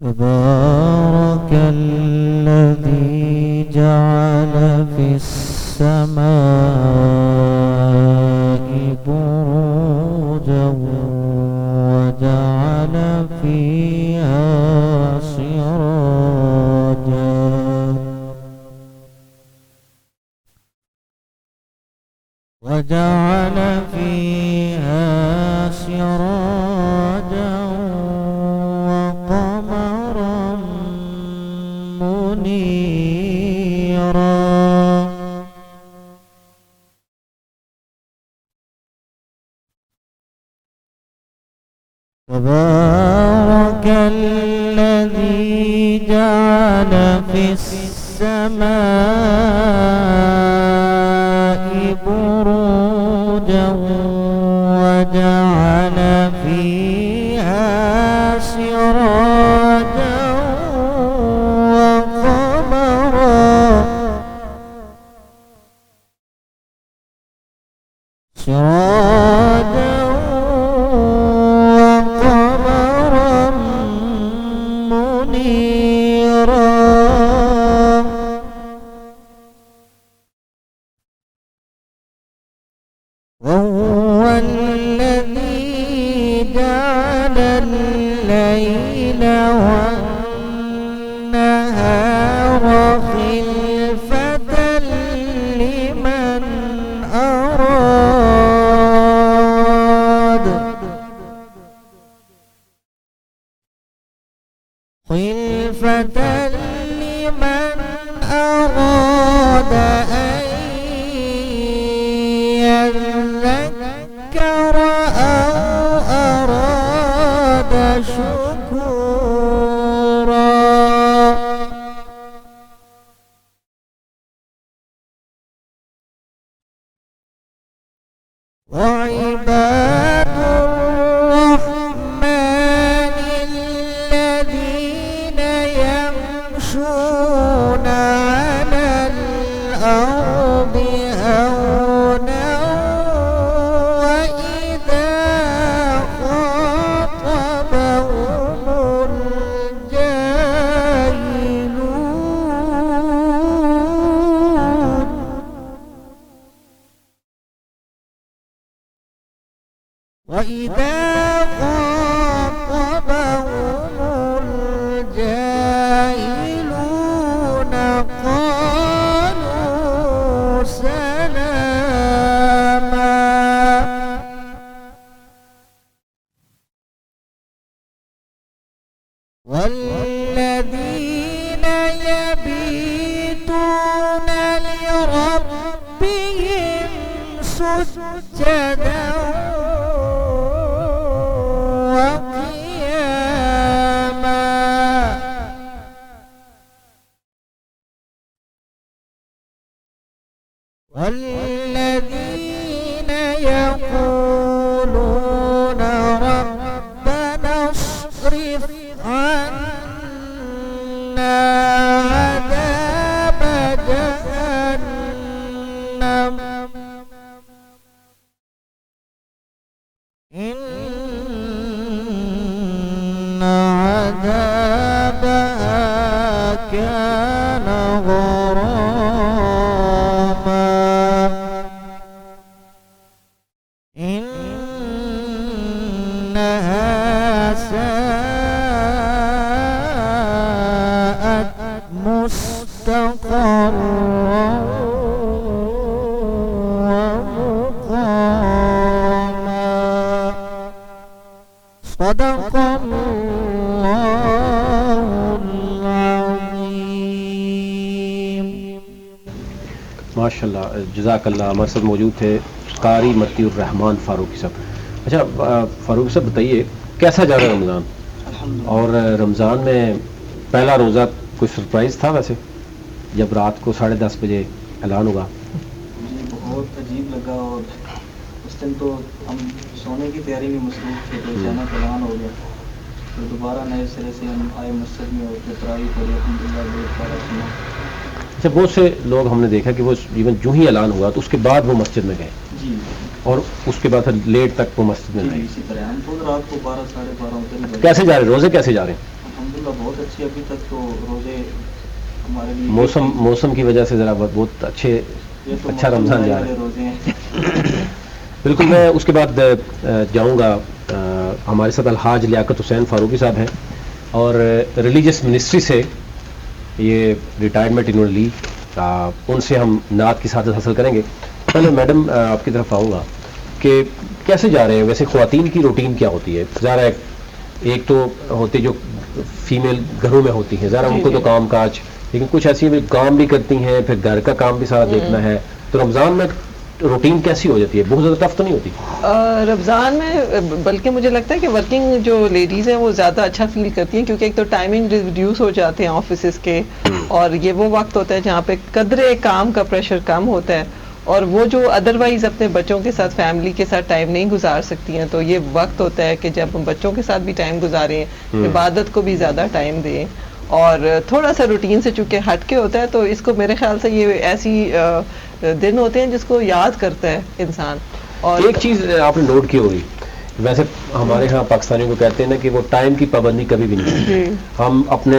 تبارك الذي جعل في السماء بروجا وجعل فيها سراجا وقمرا منيرا تبارك الذي جعل في السماء بروجا وجعل فيها سراجا وقمرا منيرا وهو الذي جعل الليل والنهار خلفة لمن أراد أن يذكر أو أراد شكورا وعباد الرحمن الذين يمشون على الأرض هونا وإذا خاطبهم الجاهلون قالوا سلاما والذين يبيتون لربهم سجدا وقياما والذين يقولون ربنا اصرف عنا عذاب جهنم إن عذابها كان غراما إنها ساءت مستقرا ومقاما صدق الله العظيم. ماشاء اللہ، جزاک اللہ. ہمارے ساتھ موجود تھے قاری متی الرحمان فاروقی صاحب. اچھا فاروقی صاحب بتائیے کیسا جا رہا ہے رمضان؟ اور رمضان میں پہلا روزہ کوئی سرپرائز تھا ویسے جب رات کو 10:30 بجے اعلان ہوگا؟ جی بہت عجیب لگا، اور اس دن تو ہم سونے کی تیاری میں مصروف تھے تو اچانک اعلان ہو گیا. تو دوبارہ نئے سرے سے ہم آئے مسجد میں اور تراویح پڑھی، الحمدللہ بہت بارہ سنا. اچھا بہت سے لوگ ہم نے دیکھا کہ وہ ایون جو ہی اعلان ہوا تو اس کے بعد وہ مسجد میں گئے جی، اور اس کے بعد لیٹ تک وہ مسجد میں رہے. اسی طرح ہم خود رات کو 12 ساڑھے 12 ادھر ہی بیٹھے. کیسے جا رہے ہیں روزے، کیسے جا رہے ہیں؟ الحمدللہ بہت اچھی. ابھی تک تو روزے ہمارے لیے موسم کی وجہ سے ذرا بہت اچھے یہ تو اچھا رمضان جا رہا ہے. روزے ہیں. بالکل. میں اس کے بعد جاؤں گا. ہمارے ساتھ الحاج لیاقت حسین فاروقی صاحب ہیں اور ریلیجیس منسٹری سے یہ ریٹائرمنٹ انہوں نے لی. ان سے ہم نعت کی سعادت حاصل کریں گے. پہلے میڈم آپ کی طرف آؤں گا کہ کیسے جا رہے ہیں ویسے خواتین کی روٹین کیا ہوتی ہے؟ ذرا ایک تو ہوتی جو فیمیل گھروں میں ہوتی ہیں، ذرا ان کو تو کام کاج، لیکن کچھ ایسی بھی کام بھی کرتی ہیں، پھر گھر کا کام بھی سارا دیکھنا ہے. تو رمضان میں روٹین کیسی ہو جاتی ہے؟ بہت زیادہ ٹف تو نہیں ہوتی؟ رمضان میں بلکہ مجھے لگتا ہے کہ ورکنگ جو لیڈیز ہیں وہ زیادہ اچھا فیل کرتی ہیں، کیونکہ ایک تو ٹائمنگ ریڈیوس ہو جاتے ہیں آفیسز کے، اور یہ وہ وقت ہوتا ہے جہاں پہ قدرے کام کا پریشر کم ہوتا ہے، اور وہ جو ادروائز اپنے بچوں کے ساتھ فیملی کے ساتھ ٹائم نہیں گزار سکتی ہیں، تو یہ وقت ہوتا ہے کہ جب ہم بچوں کے ساتھ بھی ٹائم گزاریں، عبادت کو بھی زیادہ ٹائم دیں، اور تھوڑا سا روٹین سے چونکہ ہٹ کے ہوتا ہے، تو اس کو میرے خیال سے یہ ایسی دن ہوتے ہیں جس کو یاد کرتا ہے انسان. اور ایک چیز آپ نے نوٹ کی ہوگی، ویسے ہمارے ہاں پاکستانیوں کو کہتے ہیں نا کہ وہ ٹائم کی پابندی کبھی بھی نہیں ہے. ہم اپنے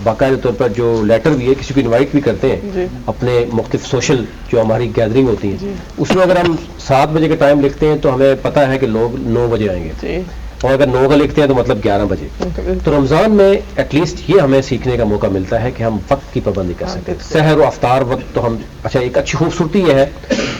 باقاعدہ طور پر جو لیٹر بھی ہے کسی کو انوائٹ بھی کرتے ہیں اپنے مختلف سوشل جو ہماری گیدرنگ ہوتی ہیں، اس میں اگر ہم 7 بجے کا ٹائم لکھتے ہیں تو ہمیں پتہ ہے کہ لوگ 9 بجے آئیں گے، اور اگر 9 کا لکھتے ہیں تو مطلب 11 بجے. تو رمضان میں ایٹ لیسٹ یہ ہمیں سیکھنے کا موقع ملتا ہے کہ ہم وقت کی پابندی کر سکتے ہیں. سحر و افطار وقت تو ہم ایک اچھی خوبصورتی یہ ہے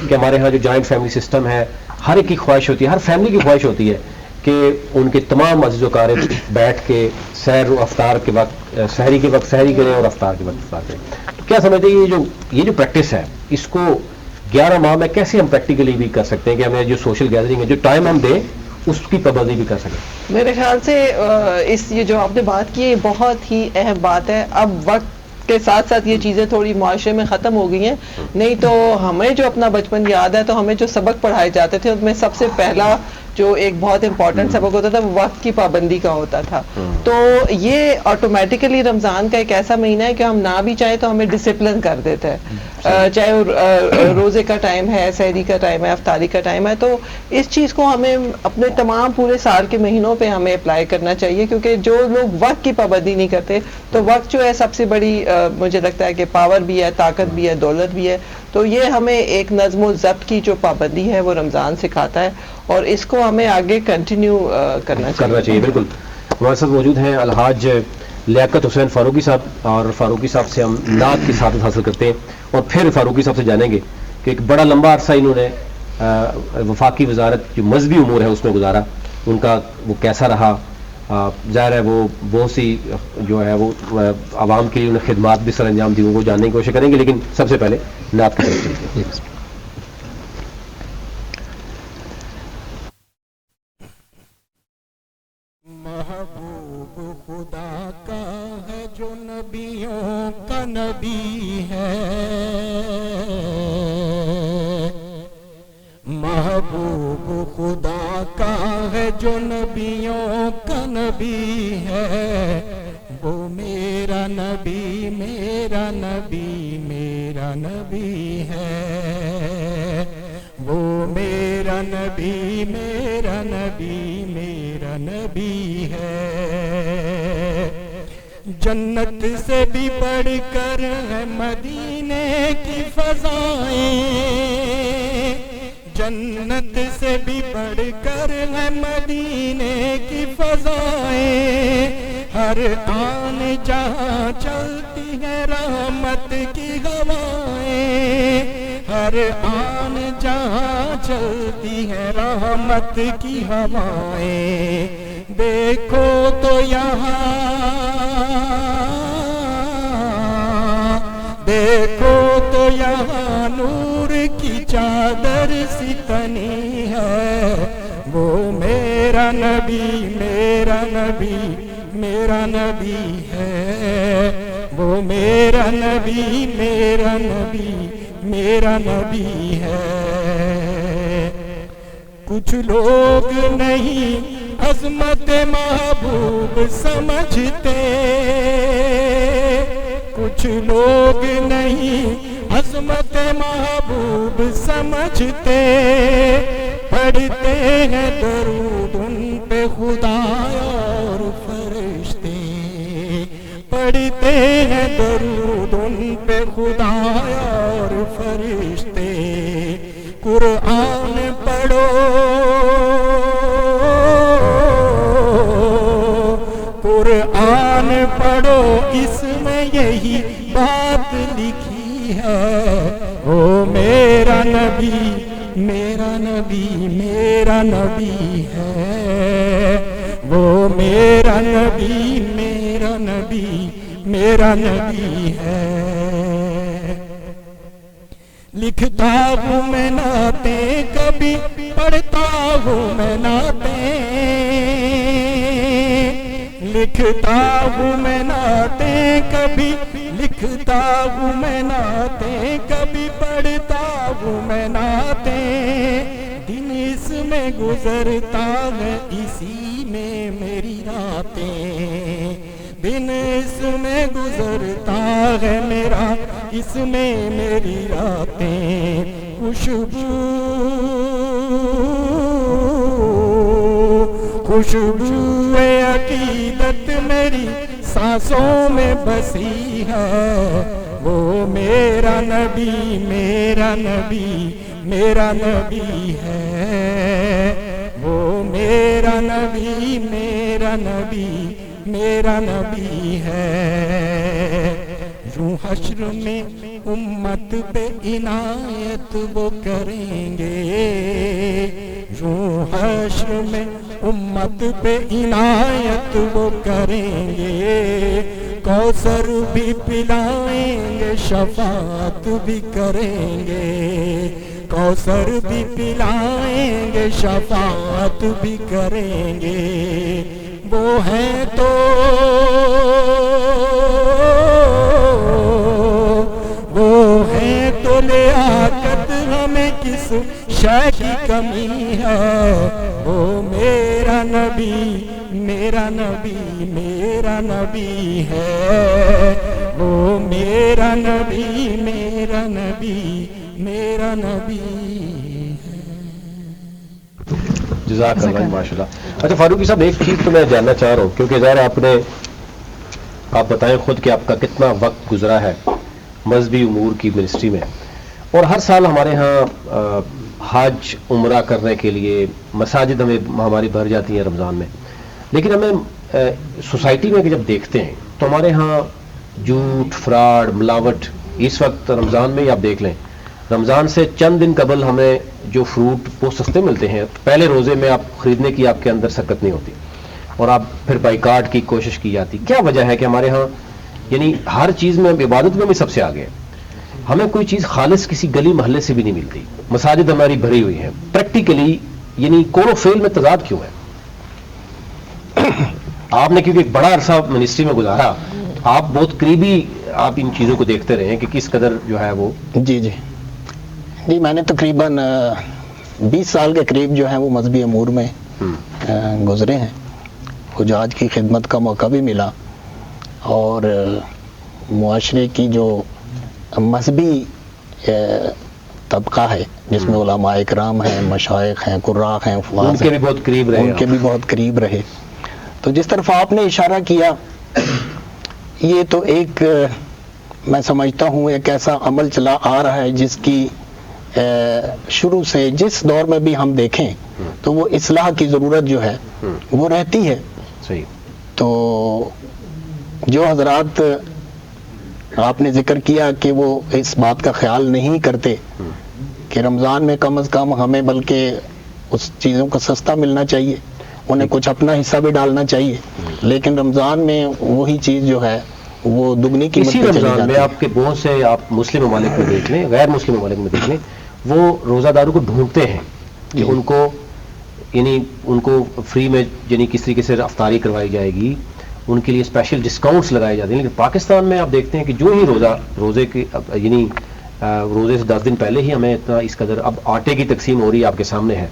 کہ ہمارے ہاں جو جوائنٹ فیملی سسٹم ہے، ہر ایک کی خواہش ہوتی ہے، ہر فیملی کی خواہش ہوتی ہے کہ ان کے تمام عزیز و اقارب بیٹھ کے سحر و افطار کے وقت سحری کے وقت سحری کریں اور افطار کے وقت افطار کریں. تو کیا سمجھتے ہیں یہ جو پریکٹس ہے، اس کو 11 ماہ میں کیسے ہم پریکٹیکلی بھی کر سکتے ہیں کہ ہمیں جو سوشل گیدرنگ ہے، جو ٹائم ہم دیں، اس کی پابندی بھی کر سکیں؟ میرے خیال سے یہ جو آپ نے بات کی ہے بہت ہی اہم بات ہے. اب وقت کے ساتھ ساتھ یہ چیزیں تھوڑی معاشرے میں ختم ہو گئی ہیں، نہیں تو ہمیں جو اپنا بچپن یاد ہے تو ہمیں جو سبق پڑھائے جاتے تھے ان میں سب سے پہلا جو ایک بہت امپورٹنٹ سبق ہوتا تھا وہ وقت کی پابندی کا ہوتا تھا. تو یہ آٹومیٹیکلی رمضان کا ایک ایسا مہینہ ہے کہ ہم نہ بھی چاہیں تو ہمیں ڈسپلن کر دیتا ہے، چاہے روزے کا ٹائم ہے، سحری کا ٹائم ہے، افطاری کا ٹائم ہے. تو اس چیز کو ہمیں اپنے تمام پورے سال کے مہینوں پہ ہمیں اپلائی کرنا چاہیے، کیونکہ جو لوگ وقت کی پابندی نہیں کرتے تو وقت جو ہے سب سے بڑی مجھے لگتا ہے کہ پاور بھی ہے، طاقت بھی ہے، دولت بھی ہے. تو یہ ہمیں ایک نظم و ضبط کی جو پابندی ہے وہ رمضان سکھاتا ہے، اور اس کو ہمیں آگے کنٹینیو کرنا چاہیے. بالکل. ہمارے ساتھ موجود ہیں الحاج لیاقت حسین فاروقی صاحب، اور فاروقی صاحب سے ہم نعت کی سعادت حاصل کرتے ہیں، اور پھر فاروقی صاحب سے جانیں گے کہ ایک بڑا لمبا عرصہ انہوں نے وفاقی وزارت جو مذہبی امور ہے اس میں گزارا، ان کا وہ کیسا رہا. ظاہر ہے وہ بہت سی جو ہے وہ عوام کے لیے انہیں خدمات بھی سر انجام دی، وہ جاننے کی کوشش کریں گے، لیکن سب سے پہلے نعت کی طرف چلتے ہیں. محبوب خدا کا ہے جو نبیوں کا نبی ہے، محبوب خدا کا ہے جو نبیوں کا نبی ہے، وہ میرا نبی میرا نبی میرا نبی ہے، وہ میرا نبی میرا نبی میرا نبی ہے. جنت سے بھی بڑھ کر ہے مدینے کی فضائیں، جنت سے بھی بڑھ کر ہے مدینے کی فضائیں، ہر آن جہاں چلتی ہے رحمت کی ہوائیں، ہر آن جہاں چلتی ہے رحمت کی ہوائیں. دیکھو تو یہاں دیکھو تو یہاں نور کی چادر سی تنی ہے، وہ میرا نبی میرا نبی میرا نبی ہے، وہ میرا نبی میرا نبی میرا نبی ہے. کچھ لوگ نہیں عظمت محبوب سمجھتے، کچھ لوگ نہیں عظمت محبوب سمجھتے، پڑھتے ہیں درود ان پہ خدا اور فرشتے، پڑھتے ہیں درود ان پہ خدا اور اور فرشتے قرآن پڑھو قرآن پڑھو اس میں یہی بات لکھی ہے او میرا نبی میرا نبی میرا نبی ہے وہ میرا نبی میرا نبی میرا نبی ہے لکھتا ہوں میں نعتیں کبھی پڑھتا ہوں میں نعتیں لکھتا ہوں میں نعتیں کبھی لکھتا ہوں میں نعتیں کبھی پڑھتا ہوں میں نعتیں دن اس میں گزرتا ہے اسی میں میری راتیں دن اس میں گزرتا ہے میرا اس میں میری راتیں خوشبو عقیدت میری سانسوں میں بسی ہے وہ میرا نبی میرا نبی میرا نبی ہے وہ میرا نبی میرا نبی میرا نبی ہے یوں حشر میں امت پہ عنایت وہ کریں گے یوں حشر میں امت پہ عنایت وہ کریں گے کوثر بھی پلائیں گے شفاعت بھی کریں گے کوثر بھی پلائیں گے شفاعت بھی کریں گے وہ ہیں تو لیاقت ہمیں کس شے کی کمی ہے وہ میرا نبی میرا نبی میرا نبی ہے وہ میرا نبی میرا نبی میرا نبی ہے جزاک اللہ ماشاء اللہ. اچھا فاروقی صاحب ایک چیز تو میں جاننا چاہ رہا ہوں کیونکہ ظاہر آپ بتائیں خود کہ آپ کا کتنا وقت گزرا ہے مذہبی امور کی منسٹری میں اور ہر سال ہمارے ہاں حج عمرہ کرنے کے لیے مساجد ہماری بھر جاتی ہیں رمضان میں لیکن ہمیں سوسائٹی میں جب دیکھتے ہیں تو ہمارے ہاں جھوٹ فراڈ ملاوٹ اس وقت رمضان میں ہی آپ دیکھ لیں رمضان سے چند دن قبل ہمیں جو فروٹ وہ سستے ملتے ہیں پہلے روزے میں آپ خریدنے کی آپ کے اندر سکت نہیں ہوتی اور آپ پھر بائیکاٹ کی کوشش کی جاتی. کیا وجہ ہے کہ ہمارے ہاں یعنی ہر چیز میں عبادت میں بھی سب سے آگے ہمیں کوئی چیز خالص کسی گلی محلے سے بھی نہیں ملتی مساجد ہماری بھری ہوئی ہیں پریکٹیکلی یعنی کون و فیل میں تضاد کیوں ہے؟ آپ نے کیونکہ ایک بڑا عرصہ منسٹری میں گزارا آپ بہت قریبی آپ ان چیزوں کو دیکھتے رہے ہیں کہ کس قدر جو ہے وہ جی میں نے تقریباً 20 سال کے قریب جو ہے وہ مذہبی امور میں گزرے ہیں حجاج کی خدمت کا موقع بھی ملا اور معاشرے کی جو مذہبی طبقہ ہے جس میں علماء اکرام ہیں مشائخ ہیں قراء ہیں حفاظ ان کے بھی بہت قریب رہے ان کے بھی بہت قریب رہے تو جس طرف آپ نے اشارہ کیا یہ تو ایک میں سمجھتا ہوں ایک ایسا عمل چلا آ رہا ہے جس کی شروع سے جس دور میں بھی ہم دیکھیں تو وہ اصلاح کی ضرورت جو ہے وہ رہتی ہے. صحیح. تو جو حضرات آپ نے ذکر کیا کہ وہ اس بات کا خیال نہیں کرتے کہ رمضان میں کم از کم ہمیں بلکہ اس چیزوں کا سستا ملنا چاہیے انہیں کچھ اپنا حصہ بھی ڈالنا چاہیے لیکن رمضان میں وہی چیز جو ہے وہ دگنی قیمت اسی پہ چلی رمضان جاتی میں ہے. آپ کے بہت سے آپ مسلم ممالک میں دیکھ لیں غیر مسلم ممالک میں دیکھ لیں وہ روزہ داروں کو ڈھونڈتے ہیں کہ ان کو فری میں یعنی کس طریقے سے افطاری کروائی جائے گی ان کے لیے اسپیشل ڈسکاؤنٹس لگائے جاتے ہیں لیکن پاکستان میں آپ دیکھتے ہیں کہ جو ہی روزے کے یعنی روزے سے 10 دن پہلے ہی ہمیں اتنا اس قدر اب آٹے کی تقسیم ہو رہی ہے آپ کے سامنے ہے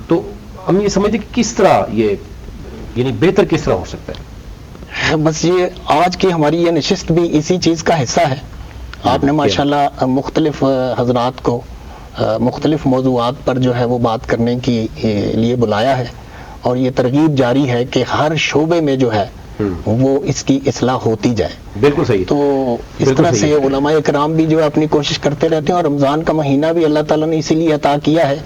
تو ہم یہ سمجھتے کہ کس طرح یہ یعنی بہتر کس طرح ہو سکتا ہے. بس یہ آج کی ہماری یہ نشست بھی اسی چیز کا حصہ ہے. آپ نے ماشاءاللہ مختلف حضرات کو مختلف موضوعات پر جو ہے وہ بات کرنے کی لیے بلایا ہے اور یہ ترغیب جاری ہے کہ ہر شعبے میں جو ہے وہ اس کی اصلاح ہوتی جائے. بالکل صحیح. تو اس طرح سے علماء کرام بھی جو ہے اپنی کوشش کرتے رہتے ہیں, اور رمضان کا مہینہ بھی اللہ تعالیٰ نے اسی لیے عطا کیا ہے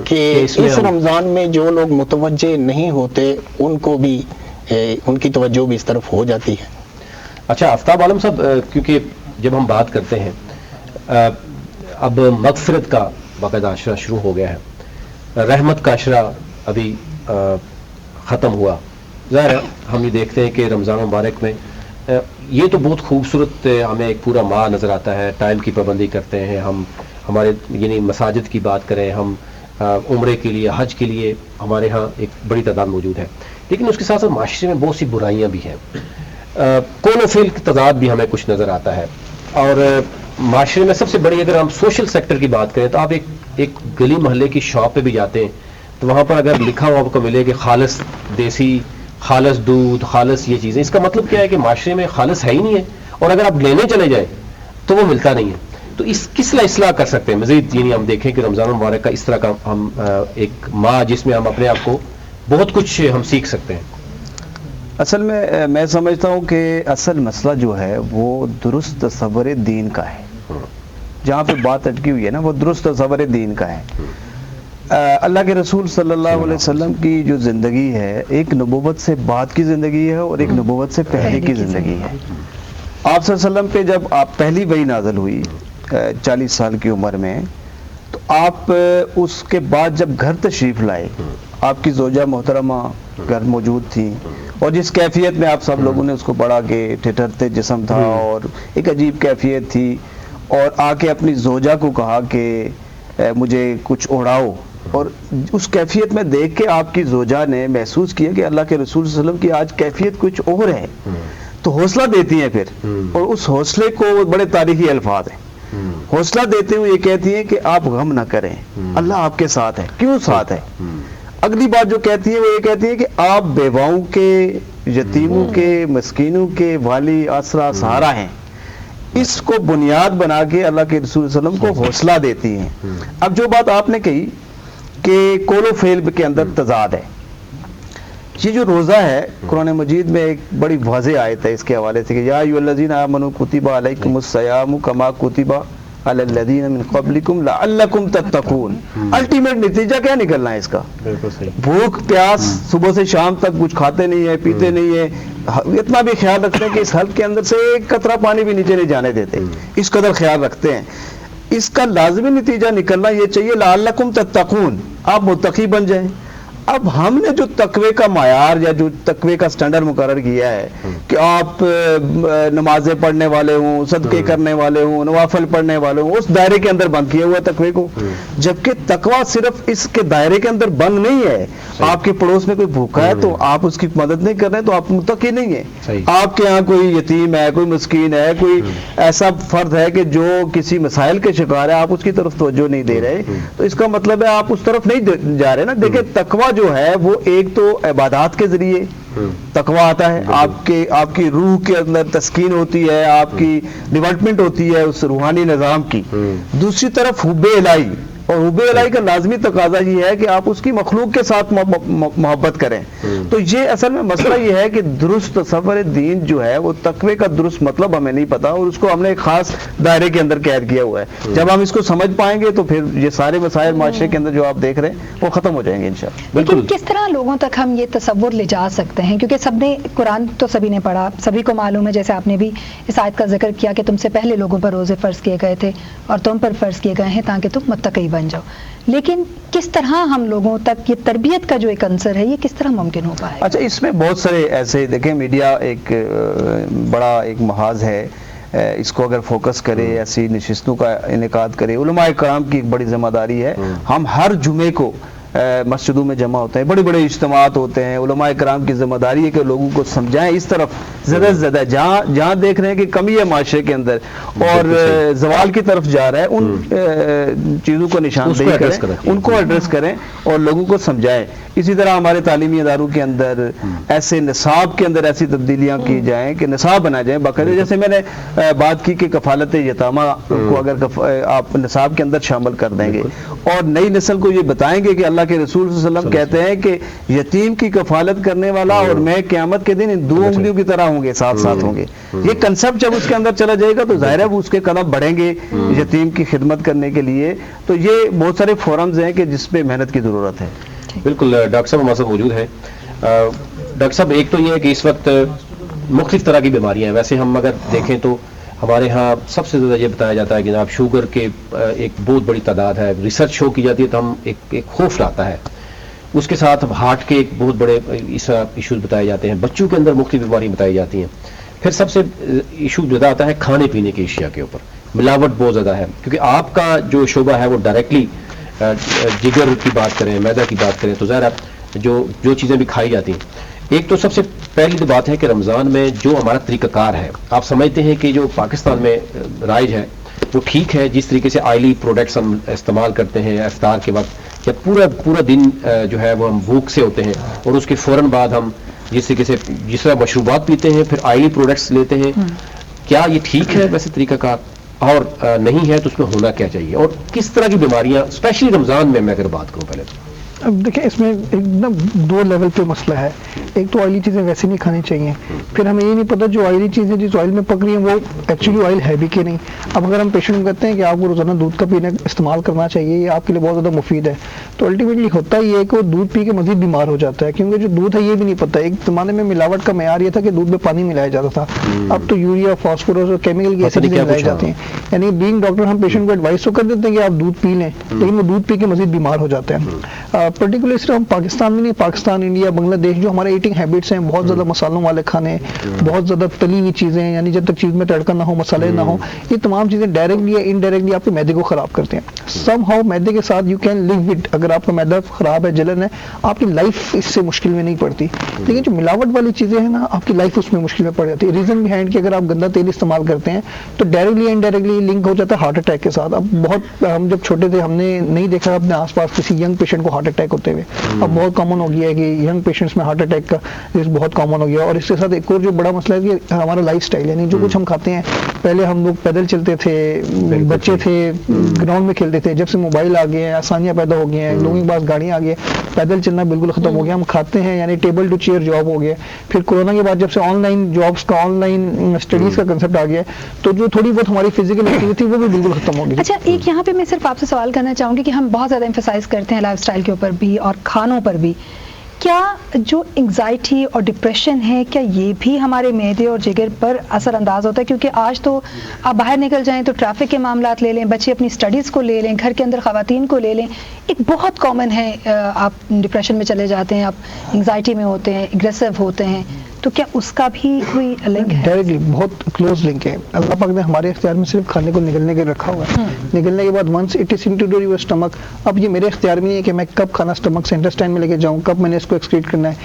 کہ اس رمضان میں جو لوگ متوجہ نہیں ہوتے ان کو بھی ان کی توجہ بھی اس طرف ہو جاتی ہے. اچھا آفتاب عالم صاحب, کیونکہ جب ہم بات کرتے ہیں اب مغفرت کا باقاعدہ عشرہ شروع ہو گیا ہے, رحمت کا عشرہ ابھی ختم ہوا, ظاہر ہے ہم یہ دیکھتے ہیں کہ رمضان مبارک میں یہ تو بہت خوبصورت ہمیں ایک پورا ماہ نظر آتا ہے, ٹائم کی پابندی کرتے ہیں ہم, ہمارے یعنی مساجد کی بات کریں ہم, عمرے کے لیے حج کے لیے ہمارے ہاں ایک بڑی تعداد موجود ہے, لیکن اس کے ساتھ ساتھ معاشرے میں بہت سی برائیاں بھی ہیں, قول و فعل کی تضاد بھی ہمیں کچھ نظر آتا ہے. اور معاشرے میں سب سے بڑی اگر ہم سوشل سیکٹر کی بات کریں تو آپ ایک گلی محلے کی شاپ پہ بھی جاتے ہیں تو وہاں پر اگر لکھا ہوا آپ کو ملے کہ خالص دیسی, خالص دودھ, خالص یہ چیزیں, اس کا مطلب کیا ہے کہ معاشرے میں خالص ہے ہی نہیں ہے, اور اگر آپ لینے چلے جائیں تو وہ ملتا نہیں ہے. تو اس کس طرح اصلاح کر سکتے ہیں مزید, یعنی ہم دیکھیں کہ رمضان مبارک کا اس طرح کا ہم ایک ماہ جس میں ہم اپنے آپ کو بہت کچھ ہم سیکھ سکتے ہیں. اصل میں سمجھتا ہوں کہ اصل مسئلہ جو ہے وہ درست تصور دین کا ہے. جہاں پہ بات اٹکی ہوئی ہے نا وہ درست تصور دین کا ہے. اللہ کے رسول صلی اللہ علیہ وسلم کی جو زندگی ہے ایک نبوت سے بعد کی زندگی ہے اور ایک نبوت سے پہلے کی زندگی ہے. آپ صلی اللہ علیہ وسلم پہ جب آپ پہلی وحی نازل ہوئی 40 سال کی عمر میں, تو آپ اس کے بعد جب گھر تشریف لائے, آپ کی زوجہ محترمہ گھر موجود تھی, اور جس کیفیت میں آپ سب لوگوں نے اس کو پڑھا کہ ٹھٹھرتے جسم تھا اور ایک عجیب کیفیت تھی, اور آ کے اپنی زوجہ کو کہا کہ مجھے کچھ اوڑھاؤ, اور اس کیفیت میں دیکھ کے آپ کی زوجہ نے محسوس کیا کہ اللہ کے رسول صلی اللہ علیہ وسلم کی آج کیفیت کچھ اور ہے, تو حوصلہ دیتی ہیں پھر, اور اس حوصلے کو بڑے تاریخی الفاظ ہیں, حوصلہ دیتے ہوئے یہ کہتی ہیں کہ آپ غم نہ کریں, اللہ آپ کے ساتھ ہے. کیوں ساتھ ہے؟ اگلی بات جو کہتی ہے وہ یہ کہتی ہے کہ آپ بیواؤں کے, یتیموں کے, مسکینوں کے والی, آسرا, سہارا ہیں. اس کو بنیاد بنا کے اللہ کے رسول صلی اللہ علیہ وسلم کو حوصلہ دیتی ہیں. اب جو بات آپ نے کہی کہ قول و فعل کے اندر تضاد ہے, یہ جو روزہ ہے قرآن مجید میں ایک بڑی واضح آیت ہے اس کے حوالے سے کہ یا ایھا الذین آمنوا کتب علیکم الصیام کما کتب علی الذین من قبلکم لعلکم تتقون. الٹیمیٹ نتیجہ کیا نکلنا ہے اس کا؟ بھوک پیاس, صبح سے شام تک کچھ کھاتے نہیں ہیں, پیتے نہیں ہیں, اتنا بھی خیال رکھتے ہیں کہ اس حلق کے اندر سے ایک قطرہ پانی بھی نیچے نہیں جانے دیتے, اس قدر خیال رکھتے ہیں. اس کا لازمی نتیجہ نکلنا یہ چاہیے لعلکم تتقون, آپ متقی بن جائیں. اب ہم نے جو تقوی کا معیار یا جو تقوی کا سٹینڈرڈ مقرر کیا ہے کہ آپ نمازیں پڑھنے والے ہوں, صدقے کرنے والے ہوں, نوافل پڑھنے والے ہوں, اس دائرے کے اندر بند کیا ہوا تقوی کو, جبکہ تقوی صرف اس کے دائرے کے اندر بند نہیں ہے. آپ کے پڑوس میں کوئی بھوکا ہے تو آپ اس کی مدد نہیں کر رہے تو آپ متقی نہیں ہیں. آپ کے ہاں کوئی یتیم ہے, کوئی مسکین ہے, کوئی ایسا فرد ہے کہ جو کسی مسائل کے شکار ہے, آپ اس کی طرف توجہ نہیں دے رہے, تو اس کا مطلب ہے آپ اس طرف نہیں جا رہے نا. دیکھیں تقوی جو ہے وہ ایک تو عبادات کے ذریعے تقوی آتا ہے, آپ کی روح کے اندر تسکین ہوتی ہے, آپ کی ڈیولپمنٹ ہوتی ہے اس روحانی نظام کی. دوسری طرف حب الہی, اور حب الہی کا لازمی تقاضا یہ ہے کہ آپ اس کی مخلوق کے ساتھ محبت کریں. تو یہ اصل میں مسئلہ یہ ہے کہ درست تصور دین جو ہے وہ تقوی کا درست مطلب ہمیں نہیں پتا, اور اس کو ہم نے ایک خاص دائرے کے اندر قید کیا ہوا ہے. جب ہم اس کو سمجھ پائیں گے تو پھر یہ سارے مسائل معاشرے کے اندر جو آپ دیکھ رہے ہیں وہ ختم ہو جائیں گے انشاءاللہ. لیکن کس طرح لوگوں تک ہم یہ تصور لے جا سکتے ہیں, کیونکہ سب نے قرآن تو سبھی نے پڑھا, سبھی کو معلوم ہے, جیسے آپ نے بھی اس آیت کا ذکر کیا کہ تم سے پہلے لوگوں پر روزے فرض کیے گئے تھے اور تم پر فرض کیے گئے ہیں تاکہ تم متقی بن جاؤ, لیکن کس طرح ہم لوگوں تک یہ تربیت کا جو ایک عنصر ہے یہ کس طرح ممکن ہو پائے؟ اچھا, اس میں بہت سارے ایسے دیکھیں, میڈیا ایک بڑا ایک محاذ ہے, اس کو اگر فوکس کرے, ایسی نشستوں کا انعقاد کرے, علماء کرام کی ایک بڑی ذمہ داری ہے. ہم ہر جمعے کو مسجدوں میں جمع ہوتے ہیں, بڑے بڑے اجتماعات ہوتے ہیں, علماء کرام کی ذمہ داری ہے کہ لوگوں کو سمجھائیں اس طرف زیادہ سے زیادہ, جہاں دیکھ رہے ہیں کہ کمی ہے معاشرے کے اندر اور زوال کی طرف جا رہا ہے, ان چیزوں کو نشاندہی کریں, ان کو ایڈریس کریں اور لوگوں کو سمجھائیں. اسی طرح ہمارے تعلیمی اداروں کے اندر ایسے نصاب کے اندر ایسی تبدیلیاں کی جائیں کہ نصاب بنا جائیں باقاعدہ. جیسے میں نے بات کی کہ کفالت یتامہ کو اگر آپ نصاب کے اندر شامل کر دیں گے, اور نئی نسل کو یہ بتائیں گے کہ اللہ کے رسول صلی اللہ علیہ وسلم کہتے ہیں کہ یتیم کی کفالت کرنے والا اور میں قیامت کے دن ان 2 انگلیوں کی طرح ہوں گے، ساتھ ساتھ ہوں گے. یہ کنسپٹ جب اس کے اندر چلا جائے گا تو ظاہر ہے وہ اس کے قدم بڑھیں گے یتیم کی خدمت کرنے کے لیے. تو یہ بہت سارے فورمز ہیں کہ جس پہ محنت کی ضرورت ہے. بالکل ڈاکٹر صاحب ہمارے ساتھ موجود ہیں. ڈاکٹر صاحب ایک تو یہ ہے کہ اس وقت مختلف طرح کی بیماریاں ہیں. ویسے ہم اگر دیکھیں تو ہمارے ہاں سب سے زیادہ یہ بتایا جاتا ہے کہ جناب شوگر کے ایک بہت بڑی تعداد ہے. ریسرچ شو کی جاتی ہے تو ہم ایک خوف لاتا ہے. اس کے ساتھ ہارٹ کے ایک بہت بڑے ایشوز بتائے جاتے ہیں. بچوں کے اندر مختلف بیماریاں بتائی جاتی ہیں. پھر سب سے ایشو زیادہ آتا ہے کھانے پینے کی اشیاء کے اوپر. ملاوٹ بہت زیادہ ہے کیونکہ آپ کا جو شعبہ ہے وہ ڈائریکٹلی جگر کی بات کریں، میدا کی بات کریں تو ظاہر ہے جو چیزیں بھی کھائی جاتی ہیں. ایک تو سب سے پہلی تو بات ہے کہ رمضان میں جو ہمارا طریقہ کار ہے، آپ سمجھتے ہیں کہ جو پاکستان میں رائج ہے وہ ٹھیک ہے؟ جس طریقے سے آئلی پروڈکٹس ہم استعمال کرتے ہیں افطار کے وقت، یا پورا دن جو ہے وہ ہم بھوک سے ہوتے ہیں اور اس کے فوراً بعد ہم جس طریقے سے جس طرح مشروبات پیتے ہیں پھر آئلی پروڈکٹس لیتے ہیں، کیا یہ ٹھیک ہے ویسے طریقہ کار؟ اور نہیں ہے تو اس میں ہونا کیا چاہیے؟ اور کس طرح کی بیماریاں اسپیشلی رمضان میں اگر بات کروں پہلے تو اب دیکھیں اس میں ایک نا 2 لیول پہ مسئلہ ہے. ایک تو آئلی چیزیں ویسے نہیں کھانی چاہیے، پھر ہمیں یہ نہیں پتا جو آئلی چیزیں جس آئل میں پک رہی ہیں وہ ایکچولی آئل ہے بھی کہ نہیں. اب اگر ہم پیشنٹ کو کہتے ہیں کہ آپ کو روزانہ دودھ کا پینا استعمال کرنا چاہیے، یہ آپ کے لیے بہت زیادہ مفید ہے، تو الٹیمیٹلی ہوتا یہ ہے کہ وہ دودھ پی کے مزید بیمار ہو جاتا ہے. کیونکہ جو دودھ ہے یہ بھی نہیں پتا. ایک زمانے میں ملاوٹ کا معیار یہ تھا کہ دودھ میں پانی ملایا جاتا تھا، اب تو یوریا، فاسفورس اور کیمیکل کی ایسی چیزیں ملائی جاتی ہیں. یعنی بینگ ڈاکٹر ہم پیشنٹ کو ایڈوائس تو کر دیتے ہیں کہ آپ دودھ پی لیں، لیکن وہ دودھ پی کے مزید بیمار ہو جاتے ہیں. پرٹیکولرلی صرف ہم پاکستان میں نہیں، پاکستان، انڈیا، بنگلہ دیش جو ہمارے ایٹنگ ہیبٹس ہیں، بہت زیادہ مسالوں والے کھانے، بہت زیادہ تلی ہوئی چیزیں، یعنی جب تک چیز میں تڑکا نہ ہو، مسالے نہ ہو، یہ تمام چیزیں ڈائریکٹلی یا انڈائریکٹلی آپ کے معدے کو خراب کرتے ہیں. سم ہاؤ معدے کے ساتھ یو کین لیو اٹ. اگر آپ کا معدہ خراب ہے، جلن ہے، آپ کی لائف اس سے مشکل میں نہیں پڑتی. لیکن جو ملاوٹ والی چیزیں ہیں نا، آپ کی لائف اس میں مشکل میں پڑ جاتی ہے. ریزن بہائنڈ کہ اگر آپ گندا تیل استعمال کرتے ہیں تو ڈائریکٹلی انڈائریکٹلی لنک ہو جاتا ہے ہارٹ اٹیک کے ساتھ. اب بہت ہم جب چھوٹے تھے ہم نے نہیں دیکھا اپنے آس پاس کسی ینگ پیشنٹ کو ہارٹ اٹیک ہوتے ہوئے. اب بہت کامن ہو گیا ہے کہ ینگ پیشنٹس میں ہارٹ اٹیک کا بہت کامن ہو گیا. اور اس کے ساتھ ایک اور جو بڑا مسئلہ ہے کہ ہمارا لائف سٹائل، یعنی جو کچھ ہم کھاتے ہیں. پہلے ہم لوگ پیدل چلتے تھے، بچے تھے گراؤنڈ میں کھیلتے تھے. جب سے موبائل آ گئے ہیں، آسانیاں پیدا ہو گئی ہیں، لوگوں کے پاس گاڑیاں آ گئی ہیں، پیدل چلنا بالکل ختم ہو گیا. ہم کھاتے ہیں یعنی ٹیبل ٹو چیئر جاب ہو گیا. پھر کورونا کے بعد جب سے آن لائن جابس کا، آن لائن اسٹڈیز کا کنسپٹ آ گیا ہے، تو جو تھوڑی بہت ہماری فزیکل ایکٹیویٹی وہ بھی بالکل ختم ہو گئی. اچھا، ایک یہاں پہ میں صرف آپ سے سوال کرنا چاہوں گی کہ ہم بہت زیادہ ایمفسائز کرتے ہیں لائف سٹائل کے اوپر بھی اور کھانوں پر بھی. کیا جو انگزائٹی اور ڈپریشن ہے، کیا یہ بھی ہمارے معدے اور جگر پر اثر انداز ہوتا ہے؟ کیونکہ آج تو آپ باہر نکل جائیں تو ٹریفک کے معاملات لے لیں، بچے اپنی اسٹڈیز کو لے لیں، گھر کے اندر خواتین کو لے لیں، ایک بہت کامن ہے آپ ڈپریشن میں چلے جاتے ہیں، آپ انگزائٹی میں ہوتے ہیں، اگریسو ہوتے ہیں. تو کیا اس کا بھی کوئی لنک ہے؟ ڈائریکٹلی بہت کلوز لنک ہے. اللہ پاک نے ہمارے اختیار میں صرف کھانے کو نگلنے کے رکھا ہوا ہے. نگلنے کے بعد once it is into your stomach, اب یہ میرے اختیار میں نہیں ہے کہ میں کب کھانا اسٹمک سے انٹسٹائن میں لے کے جاؤں، کب میں نے اس کو ایکسکریٹ کرنا ہے،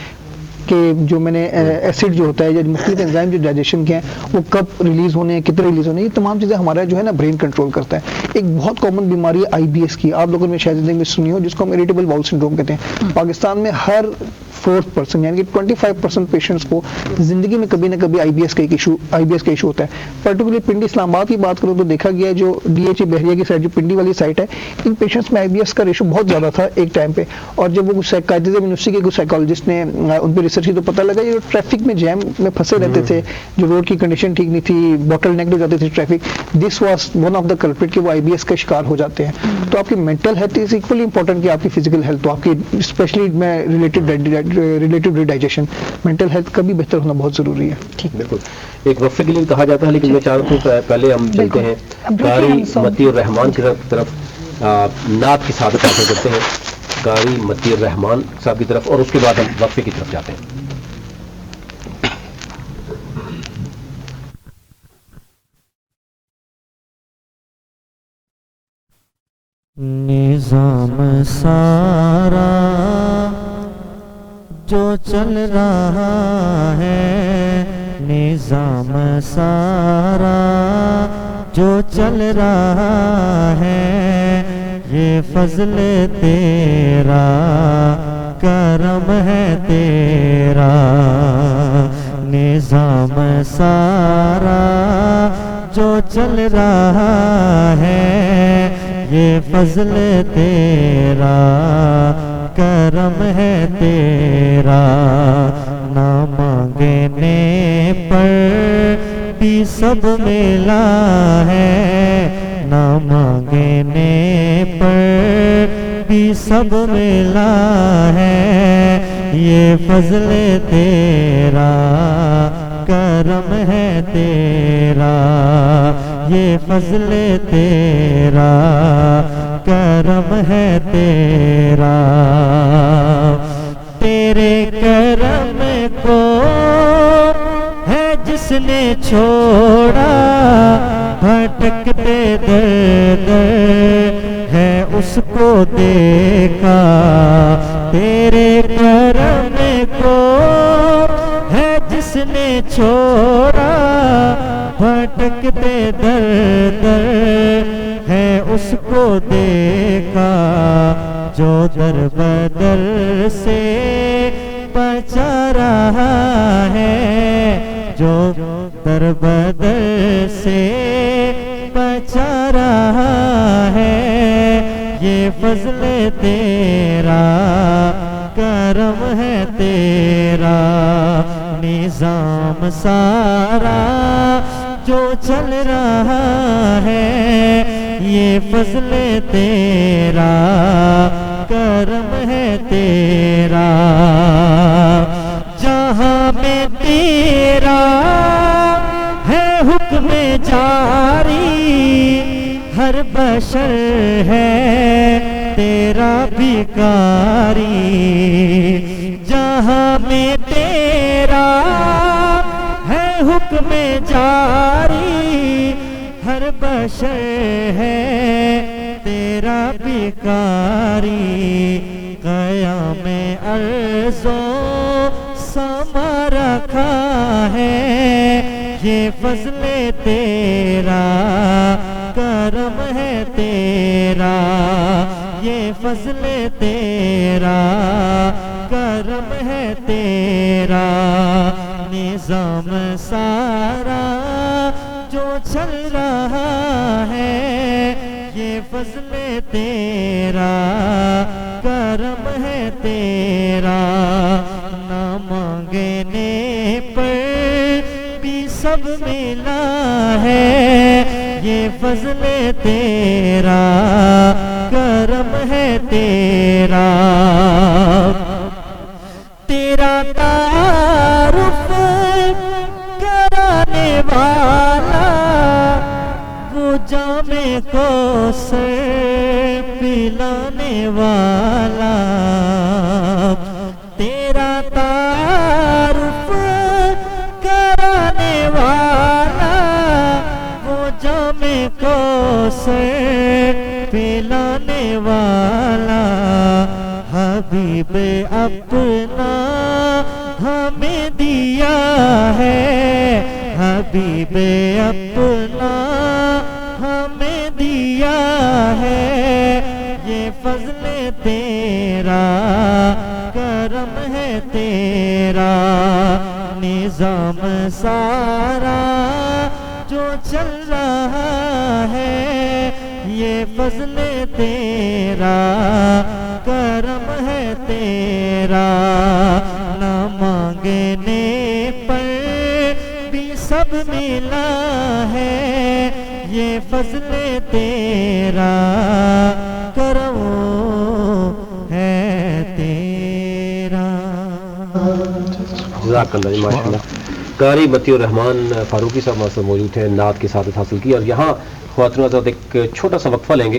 کہ جو میں نے ایسڈ جو ہوتا ہے یا مختلف انزائم جو ڈائجیشن کے ہیں وہ کب ریلیز ہونے ہیں، کتنے ریلیز ہونے ہیں. یہ تمام چیزیں ہمارا جو ہے نا برین کنٹرول کرتا ہے. ایک بہت کامن بیماری ہے آئی بی ایس کی، آپ لوگوں نے شاید زندگی میں سنی ہو، جس کو ہم اریٹیبل باؤل سنڈروم کہتے ہیں. پاکستان میں ہر 4% یعنی کہ 25% پیشنٹس کو زندگی میں کبھی نہ کبھی آئی بی ایس کا ایشو ہوتا ہے. پرٹیکولرلی پنڈی اسلام آباد کی بات کروں تو دیکھا گیا ہے جو ڈی ایچ اے بحریہ کی سائڈ جو پنڈی والی سائٹ ہے، ان پیشنٹس میں آئی بی ایس کا ریشو بہت زیادہ تھا ایک ٹائم پہ. اور جب وہ سائیکائٹرزم یونیورسٹی کے کچھ سائیکالوجسٹ نے ان پہ ریسرچ کی تو پتہ لگا یہ ٹریفک میں جیم میں پھنسے رہتے تھے، جو روڈ کی کنڈیشن ٹھیک نہیں تھی، باٹل نیک ہو جاتی تھی traffic. This was one of the culprit کہ وہ آئی بی ایس کا شکار ہو جاتے ہیں. تو آپ کی mental health is equally important کہ آپ کی فزیکل ہیلتھ، تو آپ کی اسپیشلی میں ریلیٹڈ ڈائجیشن، مینٹل ہیلتھ کا بھی بہتر ہونا بہت ضروری ہے. بالکل. ایک وقفے کے لیے کہا جاتا ہے، لیکن میں چاہتا ہوں پہلے ہم چلتے ہیں قاری متی الرحمان کی طرف، نعت کی سعادت حاصل کرتے ہیں قاری متی الرحمان صاحب کی طرف، اور اس کے بعد ہم وقفے کی طرف جاتے ہیں. نظام سارا جو چل رہا ہے، نظام سارا جو چل رہا ہے، یہ فضل تیرا، کرم ہے تیرا. نظام سارا جو چل رہا ہے، یہ فضل تیرا کرم ہے تیرا نہ مانگنے پر بھی سب ملا ہے نہ مانگنے پر بھی سب ملا ہے یہ فضل تیرا کرم ہے تیرا یہ فضل تیرا کرم ہے تیرا تیرے کرم کو ہے جس نے چھوڑا بھٹکتے در در ہے اس کو دیکھا تیرے کرم کو ہے جس نے چھوڑا بھٹکتے در در ہے اس کو دیکھا جو در بدر سے بچا رہا ہے جو در بدر سے بچا رہا ہے یہ فضل تیرا کرم ہے تیرا نظام سارا جو چل رہا ہے یہ فضل تیرا کرم ہے تیرا جہاں میں تیرا ہے حکم جاری ہر بشر ہے تیرا بھکاری جہاں میں تیرا ہے حکم جاری ہر بشر ہے تیرا بھکاری قیام عرض و سما رکھا ہے یہ فضل تیرا کرم ہے تیرا یہ فضل تیرا کرم ہے تیرا نظام سارا جو چل رہا ہے یہ فضل تیرا کرم ہے تیرا نہ مانگنے پر بھی سب ملا ہے یہ فضل تیرا کرم ہے تیرا تیرا تعارف کرانے والا وہ جام کوثر پلانے والا تیرا تعارف کرانے والا وہ جام کوثر پلانے والا حبیب اپنا ہمیں دیا ہے حبیب اپنا ہمیں دیا ہے یہ فضل تیرا کرم ہے تیرا نظام سارا جو چل رہا ہے یہ فضل تیرا کرم ہے تیرا نہ مانگنے پر بھی سب ملا ہے یہ فضل تیرا کرم ہے تیرا جزاک اللہ ماشاء اللہ قاری متی الرحمان فاروقی صاحب ہمارے ساتھ موجود ہیں نعت کی سعادت حاصل کی اور یہاں خواتین حضرات ایک چھوٹا سا وقفہ لیں گے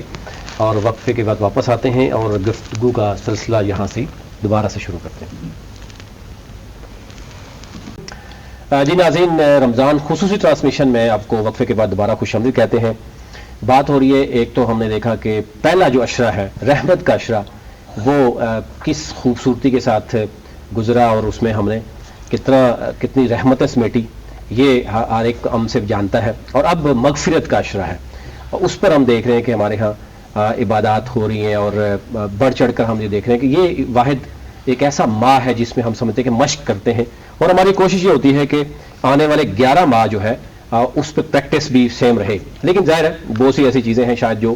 اور وقفے کے بعد واپس آتے ہیں اور گفتگو کا سلسلہ یہاں سے دوبارہ سے شروع کرتے ہیں جی ناظرین رمضان خصوصی ٹرانسمیشن میں آپ کو وقفے کے بعد دوبارہ خوش آمدید کہتے ہیں بات ہو رہی ہے ایک تو ہم نے دیکھا کہ پہلا جو عشرہ ہے رحمت کا عشرہ وہ کس خوبصورتی کے ساتھ گزرا اور اس میں ہم نے کتنی رحمتیں سمیٹی یہ ہر ایک ہم سے جانتا ہے اور اب مغفرت کا عشرہ ہے اور اس پر ہم دیکھ رہے ہیں کہ ہمارے ہاں عبادات ہو رہی ہیں اور بڑھ چڑھ کر ہم یہ دیکھ رہے ہیں کہ یہ واحد ایک ایسا ماہ ہے جس میں ہم سمجھتے ہیں کہ مشق کرتے ہیں اور ہماری کوشش یہ ہوتی ہے کہ آنے والے 11 ماہ جو ہے اس پہ پریکٹس بھی سیم رہے لیکن ظاہر ہے بہت سی ایسی چیزیں ہیں شاید جو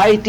IT,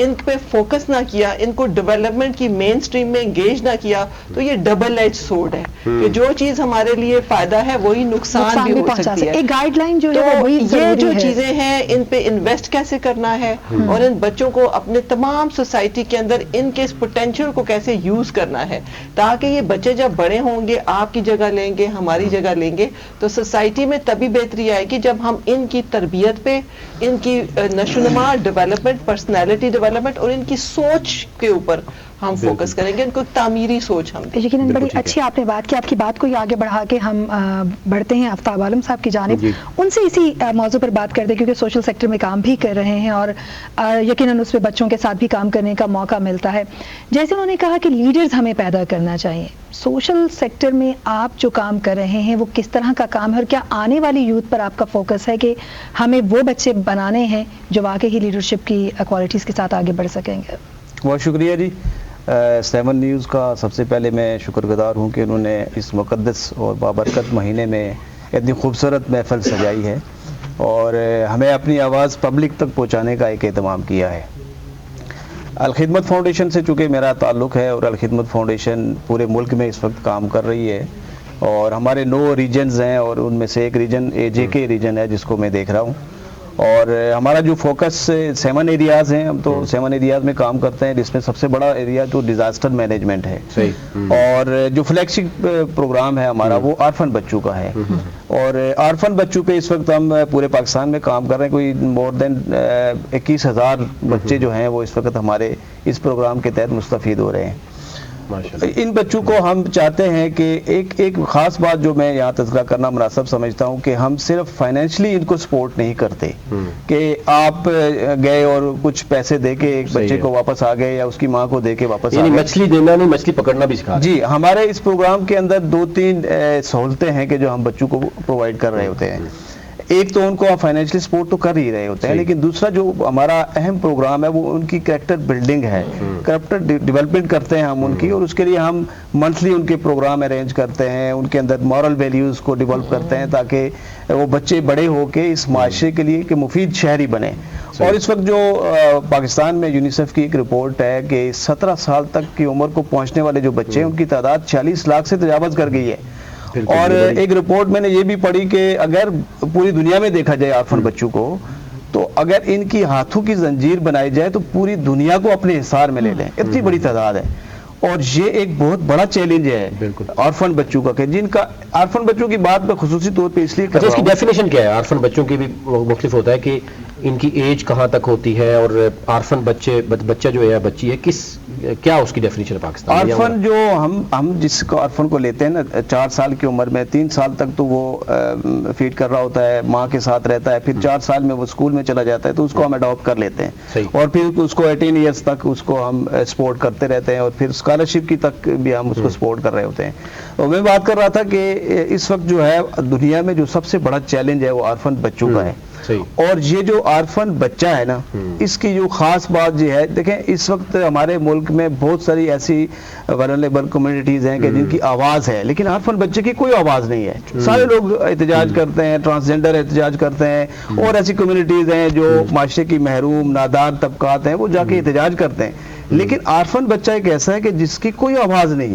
ان پہ فوکس نہ کیا, ان کو ڈیولپمنٹ کی مین سٹریم میں انگیج نہ کیا, تو یہ ڈبل ایج سورڈ ہے کہ جو چیز ہمارے لیے فائدہ ہے وہی نقصان بھی ہو سکتی ہے. ایک گائیڈ لائن جو ہے تو وہی یہ جو چیزیں ہیں ان پہ انویسٹ کیسے کرنا ہے, اور ان بچوں کو اپنے تمام سوسائٹی کے اندر ان کے اس پوٹینشیل کو کیسے یوز کرنا ہے, تاکہ یہ بچے جب بڑے ہوں گے, آپ کی جگہ لیں گے, ہماری جگہ لیں گے, تو سوسائٹی میں تبھی بہتری آئے گی جب ہم ان کی تربیت پہ, ان کی نشوونما, ڈیولپمنٹ, پرسنالٹی ڈیولپمنٹ اور ان کی سوچ کے اوپر ہم فوکس کریں گے, ان کو تعمیری سوچ ہم. یقیناً بڑی اچھی آپ نے بات کی. آپ کی بات کو یہ آگے بڑھا کے ہم بڑھتے ہیں آفتاب عالم صاحب کی جانب. ان سے اسی موضوع پر بات کرتے ہیں کیونکہ سوشل سیکٹر میں کام بھی کر رہے ہیں اور یقیناً اس پہ بچوں کے ساتھ بھی کام کرنے کا موقع ملتا ہے. جیسے انہوں نے کہا کہ لیڈرز ہمیں پیدا کرنا چاہیے, سوشل سیکٹر میں آپ جو کام کر رہے ہیں وہ کس طرح کا کام ہے, اور کیا آنے والی یوتھ پر آپ کا فوکس ہے کہ ہمیں وہ بچے بنانے ہیں جو واقعی ہی لیڈرشپ کی کوالٹیز کے ساتھ آگے بڑھ سکیں گے؟ بہت شکریہ جی. 7 نیوز کا سب سے پہلے میں شکر گزار ہوں کہ انہوں نے اس مقدس اور بابرکت مہینے میں اتنی خوبصورت محفل سجائی ہے اور ہمیں اپنی آواز پبلک تک پہنچانے کا ایک اہتمام کیا ہے. الخدمت فاؤنڈیشن سے چونکہ میرا تعلق ہے اور الخدمت فاؤنڈیشن پورے ملک میں اس وقت کام کر رہی ہے اور ہمارے 9 ریجنز ہیں اور ان میں سے ایک ریجن JK ریجن ہے جس کو میں دیکھ رہا ہوں, اور ہمارا جو فوکس 7 ایریاز ہیں, ہم تو 7 ایریاز میں کام کرتے ہیں جس میں سب سے بڑا ایریا جو ڈیزاسٹر مینجمنٹ ہے, اور جو فلیگ شپ پروگرام ہے ہمارا وہ آرفن بچوں کا ہے, اور آرفن بچوں پہ اس وقت ہم پورے پاکستان میں کام کر رہے ہیں. کوئی مور دین 21,000 بچے جو ہیں وہ اس وقت ہمارے اس پروگرام کے تحت مستفید ہو رہے ہیں. ان بچوں کو ہم چاہتے ہیں کہ ایک خاص بات جو میں یہاں تذکرہ کرنا مناسب سمجھتا ہوں کہ ہم صرف فائنینشلی ان کو سپورٹ نہیں کرتے کہ آپ گئے اور کچھ پیسے دے کے ایک بچے کو واپس آ گئے یا اس کی ماں کو دے کے واپس آ گئے. مچھلی دینا نہیں, مچھلی پکڑنا بھی سکھا. جی, ہمارے اس پروگرام کے اندر 2-3 سہولتیں ہیں کہ جو ہم بچوں کو پرووائڈ کر رہے ہوتے ہیں. ایک تو ان کو فائنینشلی سپورٹ تو کر ہی رہے ہوتے ہیں, لیکن دوسرا جو ہمارا اہم پروگرام ہے وہ ان کی کریکٹر بلڈنگ ہے, کریکٹر ڈیولپمنٹ کرتے ہیں ہم ان کی, اور اس کے لیے ہم منتھلی ان کے پروگرام ارینج کرتے ہیں, ان کے اندر مورل ویلیوز کو ڈیولپ کرتے ہیں تاکہ وہ بچے بڑے ہو کے اس معاشرے کے لیے کہ مفید شہری بنے. اور اس وقت جو پاکستان میں یونیسیف کی ایک رپورٹ ہے کہ 17 سال تک کی عمر کو پہنچنے والے جو بچے ہیں ان کی تعداد 40 لاکھ سے تجاوز کر گئی ہے. اور ایک رپورٹ میں نے یہ بھی پڑھی کہ اگر پوری دنیا میں دیکھا جائے آرفن بچوں کو, تو اگر ان کی ہاتھوں کی زنجیر بنائی جائے تو پوری دنیا کو اپنے حصار میں لے لیں, اتنی بڑی تعداد ہے. اور یہ ایک بہت بڑا چیلنج ہے آرفن بچوں کا, کہ جن کا آرفن بچوں کی بات میں خصوصی طور پہ اس لیے اس کی ڈیفینیشن کیا ہے؟ آرفن بچوں کی بھی مختلف ہوتا ہے کہ ان کی ایج کہاں تک ہوتی ہے, اور آرفن بچہ جو ہے بچی ہے کیا اس کی ڈیفینیشن ہے پاکستان میں؟ آرفن جو ہم جس کو آرفن کو لیتے ہیں نا 4 سال کی عمر میں, 3 سال تک تو وہ فیڈ کر رہا ہوتا ہے, ماں کے ساتھ رہتا ہے, پھر 4 سال میں وہ اسکول میں چلا جاتا ہے تو اس کو ہم اڈاپٹ کر لیتے ہیں, اور پھر اس کو 18 ایئرس تک اس کو ہم سپورٹ کرتے رہتے ہیں, اور پھر اسکالرشپ کی تک بھی ہم اس کو سپورٹ کر رہے ہوتے ہیں. اور میں بات کر رہا تھا کہ اس وقت جو ہے دنیا میں جو سب سے بڑا چیلنج ہے وہ آرفن بچوں کا ہے. اور یہ جو آرفن بچہ ہے نا, اس کی جو خاص بات یہ ہے, دیکھیں اس وقت ہمارے ملک میں بہت ساری ایسی ولنریبل کمیونٹیز ہیں کہ جن کی آواز ہے, لیکن آرفن بچے کی کوئی آواز نہیں ہے. سارے لوگ احتجاج کرتے ہیں, ٹرانسجینڈر احتجاج کرتے ہیں, اور ایسی کمیونٹیز ہیں جو معاشرے کی محروم نادار طبقات ہیں وہ جا کے احتجاج کرتے ہیں. لیکن آرفن بچہ ایک ایسا ہے کہ جس کی کوئی آواز نہیں,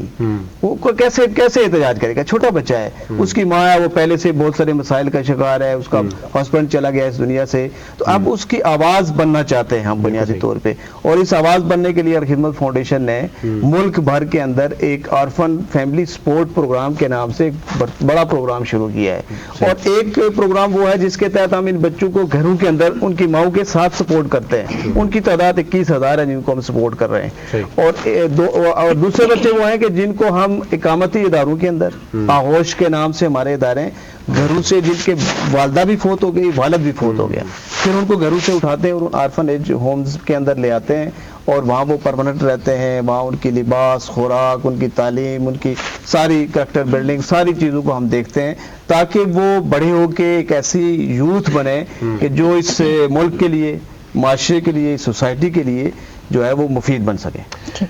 وہ کیسے احتجاج کرے گا؟ چھوٹا بچہ ہے, اس کی ماں ہے وہ پہلے سے بہت سارے مسائل کا شکار ہے, اس کا ہسبینڈ چلا گیا اس دنیا سے, تو اب اس کی آواز بننا چاہتے ہیں ہم بنیادی طور پہ. اور اس آواز بننے کے لیے الخدمت فاؤنڈیشن نے ملک بھر کے اندر ایک آرفن فیملی سپورٹ پروگرام کے نام سے ایک بڑا پروگرام شروع کیا ہے. اور ایک پروگرام وہ ہے جس کے تحت ہم ان بچوں کو گھروں کے اندر ان کی ماؤں کے ساتھ سپورٹ کرتے ہیں. ان کی تعداد 21,000 ہے جن کو ہم سپورٹ کر رہے ہیں. اور دوسرے بچے وہ ہیں کہ جن کو ہم اقامتی اداروں کے اندر, آغوش کے نام سے ہمارے ادارے ہیں, گھروں سے جن کے والدہ بھی فوت ہو گئی, والد بھی فوت ہو گیا, پھر ان کو گھروں سے اٹھاتے ہیں اور آرفن ایج ہومز کے اندر لے آتے ہیں, اور وہاں وہ پرماننٹ رہتے ہیں. وہاں ان کی لباس, خوراک, ان کی تعلیم, ان کی ساری کریکٹر بلڈنگ, ساری چیزوں کو ہم دیکھتے ہیں تاکہ وہ بڑے ہو کے ایک ایسی یوتھ بنے کہ جو اس ملک کے لیے, معاشرے کے لیے, سوسائٹی کے لیے جو ہے وہ مفید بن سکے.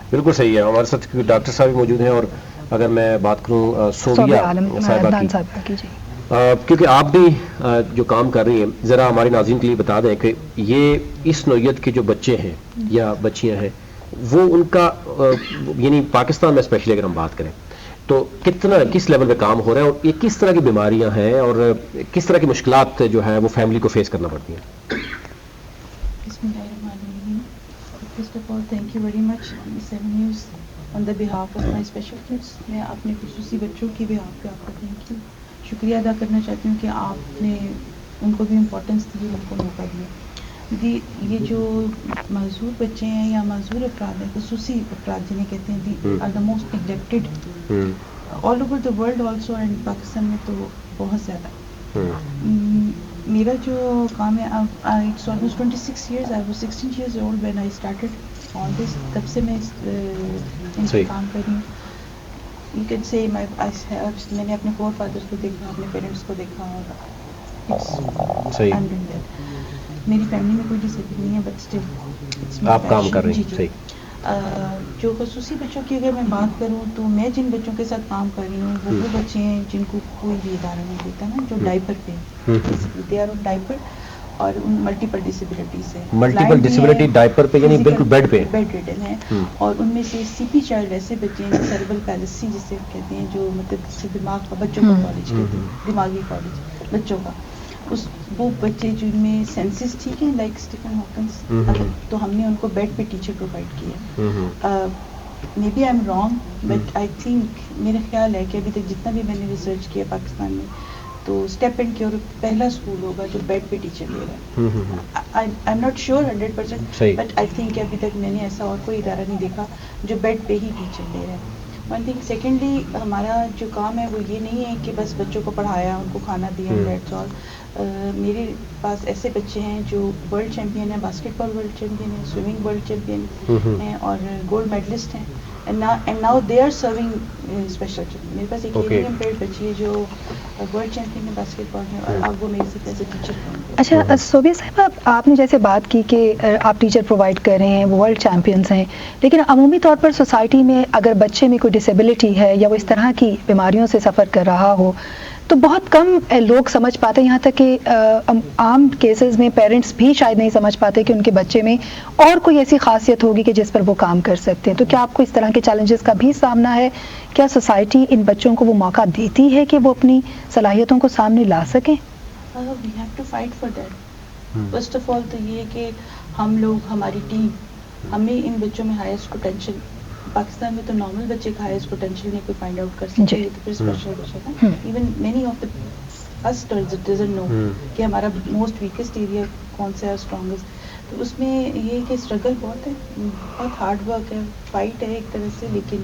بالکل صحیح ہے. ہمارے ساتھ ڈاکٹر صاحب موجود ہیں, اور اگر میں بات کروں صوبیہ صاحبہ کی, کیونکہ آپ بھی جو کام کر رہی ہیں، ذرا ہمارے ناظرین کے لیے بتا دیں کہ یہ اس نوعیت کے جو بچے ہیں یا بچیاں ہیں وہ ان کا یعنی پاکستان میں اسپیشلی اگر ہم بات کریں تو کتنا کس لیول پہ کام ہو رہا ہے، اور یہ کس طرح کی بیماریاں ہیں اور کس طرح کی مشکلات جو ہے وہ فیملی کو فیس کرنا پڑتی ہیں؟ First of all, thank you very much, 7 News, on the behalf of my special kids. میں اپنے خصوصی بچوں کی behalf پہ آپ کا thank you شکریہ ادا کرنا چاہتی ہوں کہ آپ نے ان کو بھی امپورٹنس دی، ان کو موقع دیا. یہ جو معذور بچے ہیں یا معذور افراد ہیں، خصوصی افراد جنہیں کہتے ہیں، they are the most neglected all over the world also, and Pakistan میں تو بہت زیادہ. میرا جو کام ہے، it's almost 26 years. I was 16 years old when I started on this. تب سے میں ان پہ کام کر رہی ہوں. You can say میں نے اپنے فور فادرس کو دیکھا، اپنے پیرنٹس کو دیکھا، اور میری فیملی میں کوئی ڈسیبل نہیں ہے، بٹ اسٹل آپ کام کر رہی ہیں. جو خصوصی بچوں کی اگر میں بات کروں تو میں جن بچوں کے ساتھ کام کر رہی ہوں وہ بچے ہیں جن کو کوئی بھی ادارہ نہیں دیتا نا، جو ڈائپر پہ دے آر آن ڈائپر، اور ملٹیپل ڈسیبلٹیز ہے. ملٹیپل ڈسیبلٹی ڈائپر پہ یعنی بالکل بیڈ پہ ریڈن ہے. اور ان میں سے سی پی چائلڈ ایسے بچے ہیں سیریبرل پیلسی جسے کہتے ہیں، جو مطلب دماغ کا بچوں کا کالج کہتے ہیں، دماغی کالج بچوں کا. وہ بچے جن میں سینسز ٹھیک ہیں لائک اسٹیفن ہاکنس، تو ہم نے ان کو بیڈ پہ ٹیچر پرووائڈ کیا. Maybe I am wrong, but I think میرا خیال ہے کہ ابھی تک جتنا بھی میں نے ریسرچ کیا پاکستان میں، تو اسٹیپ اینڈ کیور پہلا اسکول ہوگا جو بیڈ پہ ٹیچر لے رہا ہے. I am not sure 100%، but I think ابھی تک میں نے ایسا اور کوئی ادارہ نہیں دیکھا جو بیڈ پہ ہی ٹیچر لے رہا ہے. One thing. سیکنڈلی ہمارا جو کام ہے وہ یہ نہیں ہے کہ بس بچوں کو پڑھایا، ان کو کھانا دیا، دیٹس آل. میرے پاس ایسے بچے ہیں جو ورلڈ چیمپئن ہیں، باسکٹ بال ورلڈ چیمپئن ہیں، سوئمنگ ورلڈ چیمپئن ہیں، اور گولڈ میڈلسٹ ہیں. And now they are serving special children. میرے پاس ایک ہیئرنگ امپیئرڈ بچی ہے جو ورلڈ چیمپئن ہے باسکٹ بال میں، اور اب وہ میرے ساتھ ایز اے ٹیچر ہیں. اچھا صوبیہ صاحبہ، آپ نے جیسے بات کی کہ آپ ٹیچر پرووائڈ کر رہے ہیں، وہ ورلڈ چیمپئنس ہیں، لیکن عمومی طور پر سوسائٹی میں اگر بچے میں کوئی ڈسیبلٹی ہے یا وہ اس طرح کی بیماریوں سے سفر کر رہا ہو تو بہت کم لوگ سمجھ پاتے ہیں، یہاں تک کہ عام کیسز میں پیرنٹس بھی شاید نہیں سمجھ پاتے کہ ان کے بچے میں اور کوئی ایسی خاصیت ہوگی کہ جس پر وہ کام کر سکتے ہیں. تو کیا آپ کو اس طرح کے چیلنجز کا بھی سامنا ہے؟ کیا سوسائٹی ان بچوں کو وہ موقع دیتی ہے کہ وہ اپنی صلاحیتوں کو سامنے لا سکیں؟ We have to fight for that. First of all تو یہ کہ ہم لوگ، ہماری ٹیم، ہمیں ان بچوں میں ہائیسٹ پوٹینشیل، پاکستان میں تو نارمل بچے کا ہائیسٹ پوٹینشیل نہیں کوئی فائنڈ آؤٹ کر سکتے، یہ تو پھر اسپیشل بچہ تھا. Even many of the us doesn't know کہ ہمارا موسٹ ویکسٹ ایریا کون سا ہے، اسٹرانگسٹ. تو اس میں یہ کہ اسٹرگل بہت ہے، بہت ہارڈ ورک ہے، فائٹ ہے ایک طرح سے. لیکن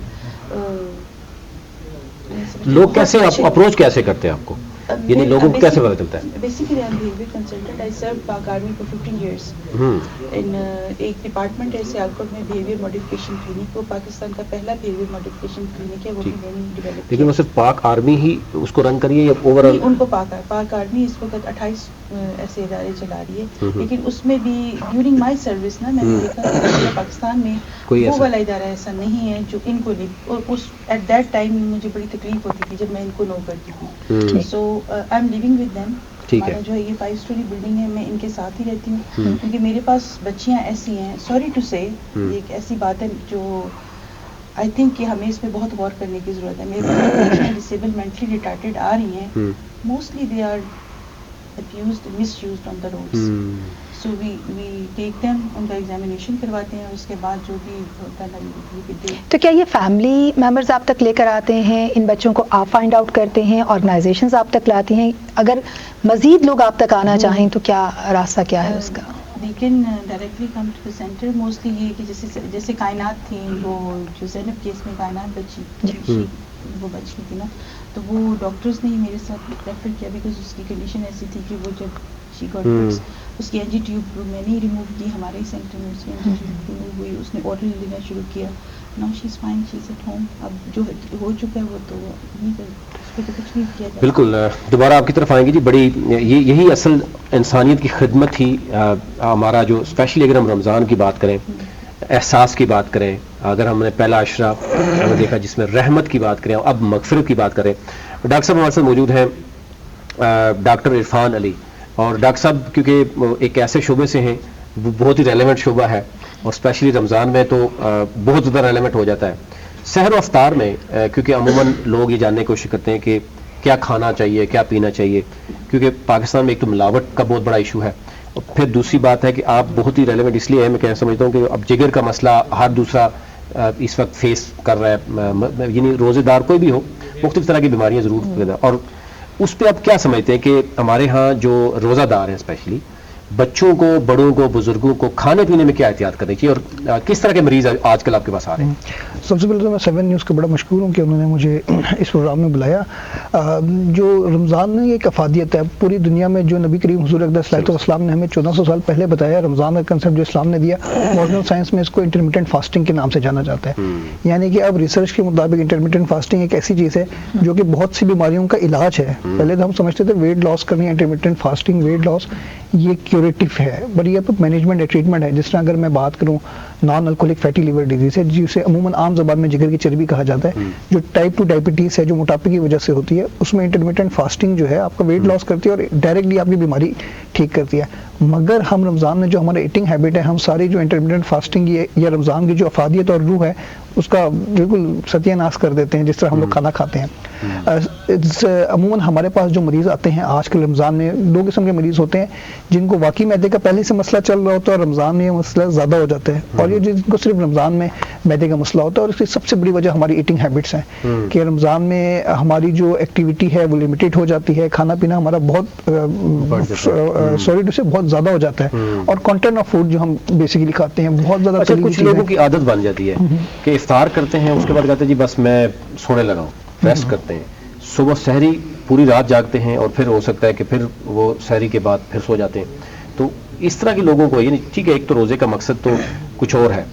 لوگ کیسے اپروچ کیسے کرتے ہیں آپ کو، یعنی لوگوں کو کیسے پتہ چلتا ہے؟ Basically I am behaviour consultant. I serve Pak army for 15 years. ایک ڈپارٹمنٹ ہے سیالکوٹ میں، بیہیویئر موڈیفکیشن کلینک. وہ پاکستان کا پہلا بیہیویئر موڈیفکیشن کلینک ہے، وہ بھی میں نے ڈیولپ. لیکن وہ صرف پاک آرمی ہی اس کو رن کریے یا اوور آل؟ ان کو پاک آرمی اس وقت 28 ایسے ادارے چلا رہی ہے. لیکن اس میں بھی ڈیورنگ مائی سروس نا میں نے دیکھا پاکستان میں وہ والا ادارہ ایسا نہیں ہے جو ان کو نہیں. اور اس ایٹ دیٹ ٹائم مجھے بڑی تکلیف ہوتی تھی جب میں ان کو نو کرتی تھی. So I am living with them. ہمارا جو ہے یہ 5 story بلڈنگ ہے، میں ان کے ساتھ ہی رہتی ہوں کیونکہ میرے پاس بچیاں ایسی ہیں، سوری ٹو سے یہ ایک ایسی بات ہے جو آئی تھنک کہ ہمیں اس میں بہت غور کرنے کی ضرورت ہے. میرے پاس ڈسیبل مینٹلی ریٹارڈیڈ آ رہی ہیں، mostly they are abused and misused on the roads. So we take them ان کا ایگزامینیشن کرواتے ہیں، اس کے بعد جو بھی ہوتا ہے. تو کیا یہ فیملی ممبرز آپ تک لے کر آتے ہیں ان بچوں کو، آپ فائنڈ آؤٹ کرتے ہیں، آرگنائزیشنز آپ تک لاتی ہیں؟ اگر مزید لوگ آپ تک آنا چاہیں تو کیا راستہ کیا ہے اس کا؟ لیکن directly come to the centre. Mostly یہ کہ جیسے کائنات تھی، وہ جو زینب کیس میں کائنات بچی وہ بچ گئی تھی نا، تو وہ ڈاکٹرز نے ہی میرے ساتھ ریفر کیا بیکاز اس کی کنڈیشن ایسی تھی کہ وہ جب شی گاٹ اس کی این جی ٹیوب میں نے ریموو کی، ہمارے ہی سینٹر میں اس کی این جی ٹیوب ریموو ہوئی، اس نے اورل لینا شروع کیا. Now she is fine, she is at home. اب جو ہو چکا ہے وہ تو نہیں کر، اس پہ تو کچھ نہیں کیا جائے. بالکل دوبارہ آپ کی طرف آئیں گے جی. بڑی یہی اصل انسانیت کی خدمت ہی ہمارا جو اسپیشلی اگر ہم رمضان کی بات کریں، احساس کی بات کریں، اگر ہم نے پہلا عشرہ ہم نے دیکھا جس میں رحمت کی بات کریں، اب مغفرت کی بات کریں. ڈاکٹر صاحب ہمارے ساتھ موجود ہیں ڈاکٹر عرفان علی. اور ڈاکٹر صاحب کیونکہ ایک ایسے شعبے سے ہیں وہ بہت ہی ریلیونٹ شعبہ ہے اور اسپیشلی رمضان میں تو بہت زیادہ ریلیونٹ ہو جاتا ہے. سحر و افطار میں کیونکہ عموماً لوگ یہ جاننے کی کوشش کرتے ہیں کہ کیا کھانا چاہیے کیا پینا چاہیے, کیونکہ پاکستان میں ایک تو ملاوٹ کا بہت بڑا ایشو ہے, اور پھر دوسری بات ہے کہ آپ بہت ہی ریلیونٹ اس لیے ہے, میں کیا سمجھتا ہوں کہ اب جگر کا مسئلہ ہر دوسرا اس وقت فیس کر رہا ہے, یعنی روزے دار کوئی بھی ہو مختلف طرح کی بیماریاں ضرور پیدا, اور اس پہ آپ کیا سمجھتے ہیں کہ ہمارے ہاں جو روزہ دار ہیں اسپیشلی بچوں کو, بڑوں کو, بزرگوں کو کھانے پینے میں کیا احتیاط کرنی چاہیے اور کس طرح کے مریض آج کل آپ کے پاس آ رہے ہیں؟ سب سے پہلے تو میں 7 نیوز کا بڑا مشکور ہوں کہ انہوں نے مجھے اس پروگرام میں بلایا. جو رمضان میں ایک افادیت ہے پوری دنیا میں, جو نبی کریم حضور اقدس صلی اللہ علیہ وسلم نے ہمیں 1400 سال پہلے بتایا. رمضان کا کنسیپٹ جو اسلام نے دیا, ماڈرن سائنس میں اس کو انٹرمیٹنٹ فاسٹنگ کے نام سے جانا جاتا ہے. یعنی کہ اب ریسرچ کے مطابق انٹرمیٹنٹ فاسٹنگ ایک ایسی چیز ہے جو کہ بہت سی بیماریوں کا علاج ہے. پہلے تو ہم سمجھتے تھے ویٹ لاس کرنی ہے, انٹرمیٹنٹ فاسٹنگ ویٹ لاس یہ کیوریٹو ہے, بٹ یہ مینجمنٹ ہے, ٹریٹمنٹ ہے. جس طرح اگر میں بات کروں non alcoholic fatty liver disease ہے جسے عموماً عام زبان میں جگر کی چربی کہا جاتا ہے, جو ٹائپ 2 ڈائبٹیز ہے جو موٹاپے کی وجہ سے ہوتی ہے, اس میں انٹرمیٹنٹ فاسٹنگ جو ہے آپ کا ویٹ لاس کرتی ہے اور ڈائریکٹلی آپ کی بیماری ٹھیک کرتی ہے. مگر ہم رمضان میں جو ہمارا ایٹنگ ہیبٹ ہے, ہم ساری جو انٹرمیٹنٹ فاسٹنگ یا رمضان کی جو افادیت اور روح ہے اس کا بالکل ستیہ ناش کر دیتے ہیں جس طرح ہم لوگ کھانا کھاتے ہیں. عموماً ہمارے پاس جو مریض آتے ہیں آج کل رمضان میں 2 قسم کے مریض ہوتے ہیں, جن کو واقعی معدے کا پہلے سے مسئلہ چل رہا ہوتا ہے اور رمضان میں یہ مسئلہ زیادہ ہو جاتا ہے, اور یہ جن کو صرف رمضان میں معدے کا مسئلہ ہوتا ہے. اور اس کی سب سے بڑی وجہ ہماری ایٹنگ ہیبٹس ہیں کہ رمضان میں ہماری جو ایکٹیویٹی ہے وہ لمیٹڈ ہو جاتی ہے, کھانا پینا ہمارا بہت بہت زیادہ ہو جاتا ہے, اور کنٹینٹ آف فوڈ جو ہم بیسیکلی کھاتے ہیں بہت زیادہ. کچھ لوگوں کی عادت بن جاتی ہے کہ افطار کرتے ہیں اس کے بعد کہتے ہیں جی بس میں سونے لگا ہوں, ریسٹ کرتے ہیں, صبح سحری پوری رات جاگتے ہیں اور پھر ہو سکتا ہے کہ پھر وہ سحری کے بعد پھر سو جاتے ہیں. تو اس طرح کے لوگوں کو, یعنی ٹھیک ہے ایک تو روزے کا مقصد تو کچھ اور ہے,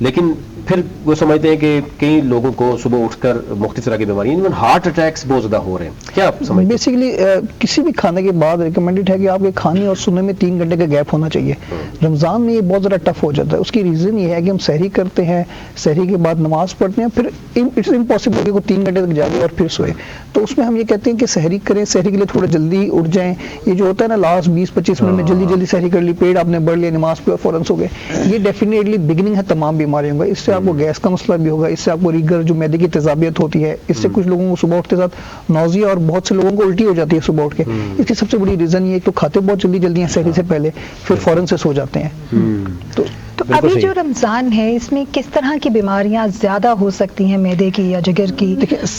لیکن پھر وہ سمجھتے ہیں کہ کئی لوگوں کو صبح اٹھ کر مختلف طرح کی بیماریاں, ایون ہارٹ اٹیکس بہت زیادہ ہو رہے ہیں. کیا آپ سمجھتے ہیں؟ بیسیکلی کسی بھی کھانے کے بعد ریکمینڈڈ ہے کہ آپ کے کھانے اور سونے میں 3 گھنٹے کا گیپ ہونا چاہیے. رمضان میں یہ بہت زیادہ ٹف ہو جاتا ہے. اس کی ریزن یہ ہے کہ ہم سحری کرتے ہیں, سحری کے بعد نماز پڑھتے ہیں, پھر اٹس امپاسبل کہ وہ 3 گھنٹے تک جاگے اور پھر سوئے. تو اس میں ہم یہ کہتے ہیں کہ سحری کریں, سحری کے لیے تھوڑا جلدی اٹھ جائیں. یہ جو ہوتا ہے نا لاسٹ 20-25 منٹ میں جلدی جلدی سحری کر لی, پیٹ آپ نے بڑھ لیا, نماز پہ اور فوراً سو گئے, یہ ڈیفینیٹلی بگننگ ہے تمام بیماریوں کا. اس سے آپ کو گیس کا مسئلہ بھی ہوگا, اس سے آپ کو ریگر جو معدے کی تیزابیت ہوتی ہے, اس سے کچھ لوگوں کو صبح اٹھتے ساتھ نوزیا اور بہت سے لوگوں کو الٹی ہو جاتی ہے صبح اٹھ کے. اس کی سب سے بڑی ریزن یہ ہے کہ کھاتے بہت جلدی ہیں سحری سے پہلے, پھر فوراً سے سو جاتے ہیں. تو ابھی جو رمضان ہے اس میں کس طرح کی بیماریاں زیادہ ہو سکتی ہیں معدے کی یا جگر کی,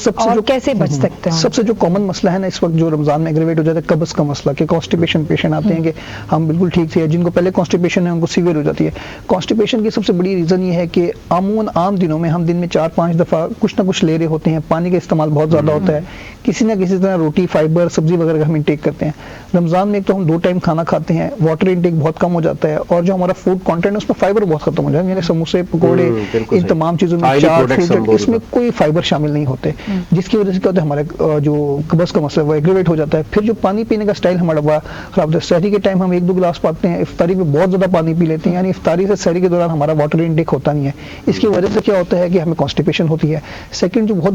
اور کیسے بچ سکتے ہیں؟ سب سے جو کامن مسئلہ ہے نا اس وقت جو رمضان میں ایگریویٹ ہو جاتا ہے قبض کا مسئلہ, کہ کانسٹیپیشن پیشنٹ آتے ہیں کہ ہم بالکل ٹھیک تھے, جن کو پہلے کانسٹیپیشن ہے ان کو سیویئر ہو جاتی ہے. کانسٹیپیشن کی سب سے بڑی ریزن یہ ہے کہ عام دنوں میں ہم دن میں 4-5 دفعہ کچھ نہ کچھ لے رہے ہوتے ہیں, پانی کا استعمال بہت زیادہ ہوتا ہے, کسی نہ کسی طرح روٹی, فائبر, سبزی وغیرہ کا ہم انٹیک کرتے ہیں. رمضان میں ایک تو ہم 2 ٹائم کھانا کھاتے ہیں, واٹر انٹیک بہت کم ہو جاتا ہے, اور جو ہمارا فوڈ کانٹینٹ ہے اس میں فائبر بہت ختم ہو جاتا ہے. یعنی سموسے, پکوڑے, ان تمام چیزوں میں اس میں کوئی فائبر شامل نہیں ہوتے, جس کی وجہ سے کیا ہوتا ہے ہمارا جو قبض کا مسئلہ وہ ایگریویٹ ہو جاتا ہے. پھر جو پانی پینے کا اسٹائل ہمارا بڑا خراب ہوتا ہے. سحری کے ٹائم ہم 1-2 گلاس پاتے ہیں, افطاری میں بہت زیادہ پانی پی لیتے ہیں, یعنی افطاری سے سحری کے دوران ہمارا واٹر انٹیک ہوتا نہیں ہے. اس کی وجہ سے کیا ہوتا ہے کہ ہمیں کانسٹیپیشن ہوتی ہے. سیکنڈ جو بہت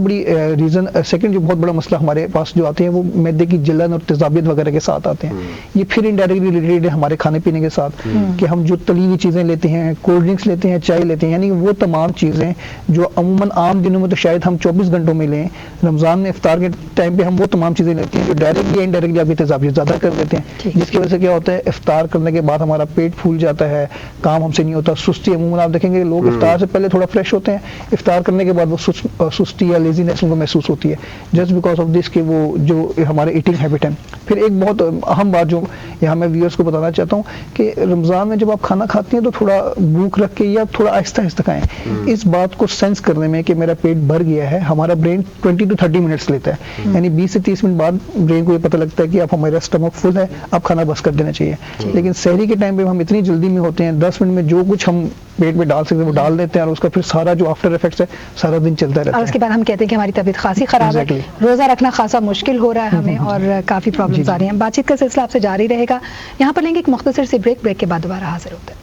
بڑا مسئلہ ہمارے پاس جو آتے ہیں وہ معدے کی جلن اور تیزابیت وغیرہ کے ساتھ آتے ہیں. یہ پھر انڈائریکٹلی ریلیٹڈ ہے ہمارے کھانے پینے کے ساتھ, کہ ہم جو تلی ہوئی چیزیں لیتے ہیں, کولڈ ڈرنکس لیتے ہیں, چائے لیتے ہیں, یعنی وہ تمام چیزیں جو عموماً عام دنوں میں تو شاید ہم 24 گھنٹوں میں لیں, رمضان میں افطار کے ٹائم پہ ہم وہ تمام چیزیں لیتے ہیں جو ڈائریکٹلی یا انڈائریکٹلی آپ کی تیزابیت زیادہ کر دیتے ہیں, جس کی وجہ سے کیا ہوتا ہے افطار کرنے کے بعد ہمارا پیٹ پھول جاتا ہے, کام ہم سے نہیں ہوتا, سستی. عموماً آپ دیکھیں گے لوگ افطار سے پہلے تھوڑا فریش ہوتے ہیں, افطار کرنے کے بعد وہ سستی یا لیزینس ان کو محسوس ہوتی ہے, جسٹ بیکاز آف دس کہ وہ جو ہمارے ایٹنگ ہیبٹ ہے. پھر ایک بہت اہم بات جو یہاں میں ویورز کو بتانا چاہتا ہوں کہ رمضان میں جب آپ کھانا کھاتے ہیں تو تھوڑا بھوک رکھ کے یا تھوڑا آہستہ آہستہ کھائیں. اس بات کو سینس کرنے میں کہ میرا پیٹ بھر گیا ہے ہمارا برین 20 to 30 منٹس لیتا ہے, یعنی 20 سے 30 منٹ بعد برین کو یہ پتہ لگتا ہے کہ اب ہمارا اسٹمک فل ہے, اب کھانا بس کر دینا چاہیے. لیکن سحری کے ٹائم پہ ہم اتنی جلدی میں ہوتے ہیں, 10 منٹ میں جو کچھ ہم پیٹ میں ڈال سکتے ہیں وہ ڈال دیتے ہیں, اور اس کا پھر سارا جو آفٹر افیکٹس ہے سارا دن چلتا رہتا ہے. اور اس کے بعد ہم کہتے ہیں کہ ہماری طبیعت خاصی خراب ہے, روزہ رکھنا خاصا مشکل ہو رہا ہے ہمیں, اور کافی پرابلمز آ رہی ہیں. بات چیت کا سلسلہ آپ سے جاری رہے گا. یہاں پر لیں گے ایک مختصر سے بریک کے بعد دوبارہ حاضر ہوتے ہیں.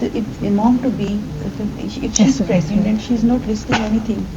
a mom to be, if she's pregnant and she's not listening anything,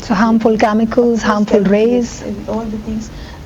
so harmful chemicals, harmful rays, all the things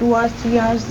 2 hours 3 hours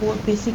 4 basic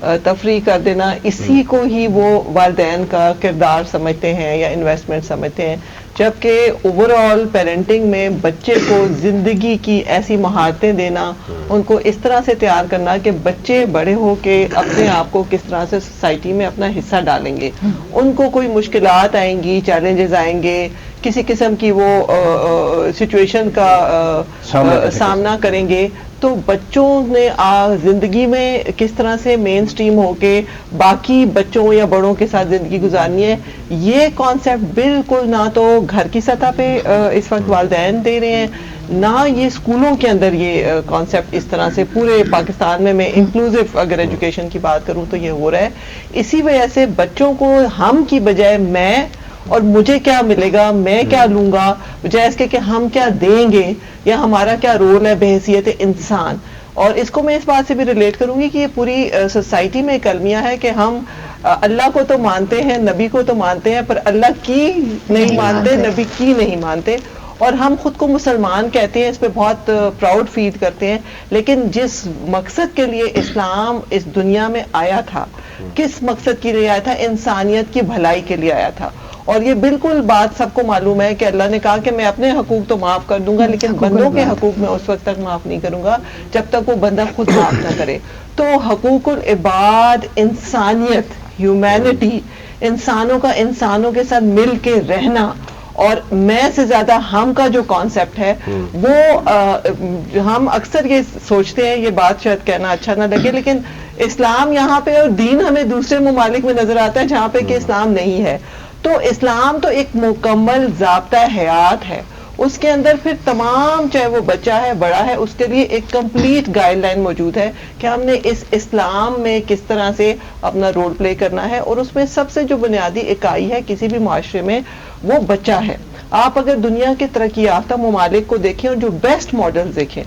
تفریح کر دینا، اسی کو ہی وہ والدین کا کردار سمجھتے ہیں یا انویسٹمنٹ سمجھتے ہیں، جبکہ اوور آل پیرنٹنگ میں بچے کو زندگی کی ایسی مہارتیں دینا، ان کو اس طرح سے تیار کرنا کہ بچے بڑے ہو کے اپنے آپ کو کس طرح سے سوسائٹی میں اپنا حصہ ڈالیں گے. ان کو کوئی مشکلات آئیں گی، چیلنجز آئیں گے، کسی قسم کی وہ سچویشن کا سامنا کریں گے، تو بچوں نے زندگی میں کس طرح سے مین سٹریم ہو کے باقی بچوں یا بڑوں کے ساتھ زندگی گزارنی ہے، یہ کانسیپٹ بالکل نہ تو گھر کی سطح پہ اس وقت والدین دے رہے ہیں، نہ یہ اسکولوں کے اندر یہ کانسیپٹ اس طرح سے پورے پاکستان میں انکلوزیو اگر ایجوکیشن کی بات کروں تو یہ ہو رہا ہے. اسی وجہ سے بچوں کو ہم کی بجائے میں اور مجھے کیا ملے گا، میں کیا لوں گا، بجائے اس کے کہ ہم کیا دیں گے یا ہمارا کیا رول ہے بحیثیت انسان. اور اس کو میں اس بات سے بھی ریلیٹ کروں گی کہ یہ پوری سوسائٹی میں ایک المیہ ہے کہ ہم اللہ کو تو مانتے ہیں، نبی کو تو مانتے ہیں، پر اللہ کی نہیں مانتے، نبی کی نہیں مانتے. اور ہم خود کو مسلمان کہتے ہیں، اس پہ بہت پراؤڈ فیل کرتے ہیں، لیکن جس مقصد کے لیے اسلام اس دنیا میں آیا تھا، کس مقصد کے لیے آیا تھا؟ انسانیت کی بھلائی کے لیے آیا تھا. اور یہ بالکل بات سب کو معلوم ہے کہ اللہ نے کہا کہ میں اپنے حقوق تو معاف کر دوں گا، لیکن بندوں کے حقوق میں اس وقت تک معاف نہیں کروں گا جب تک وہ بندہ خود معاف نہ کرے. تو حقوق العباد، انسانیت، ہیومینٹی، انسانوں کا انسانوں کے ساتھ مل کے رہنا، اور میں سے زیادہ ہم کا جو کانسیپٹ ہے وہ ہم اکثر یہ سوچتے ہیں، یہ بات شاید کہنا اچھا نہ لگے، لیکن اسلام یہاں پہ اور دین ہمیں دوسرے ممالک میں نظر آتا ہے جہاں پہ کہ اسلام نہیں ہے. تو اسلام تو ایک مکمل ضابطہ حیات ہے، اس کے اندر پھر تمام، چاہے وہ بچہ ہے بڑا ہے، اس کے لیے ایک کمپلیٹ گائیڈ لائن موجود ہے کہ ہم نے اس اسلام میں کس طرح سے اپنا رول پلے کرنا ہے. اور اس میں سب سے جو بنیادی اکائی ہے کسی بھی معاشرے میں وہ بچہ ہے. آپ اگر دنیا کے ترقی یافتہ ممالک کو دیکھیں اور جو بیسٹ ماڈلز دیکھیں،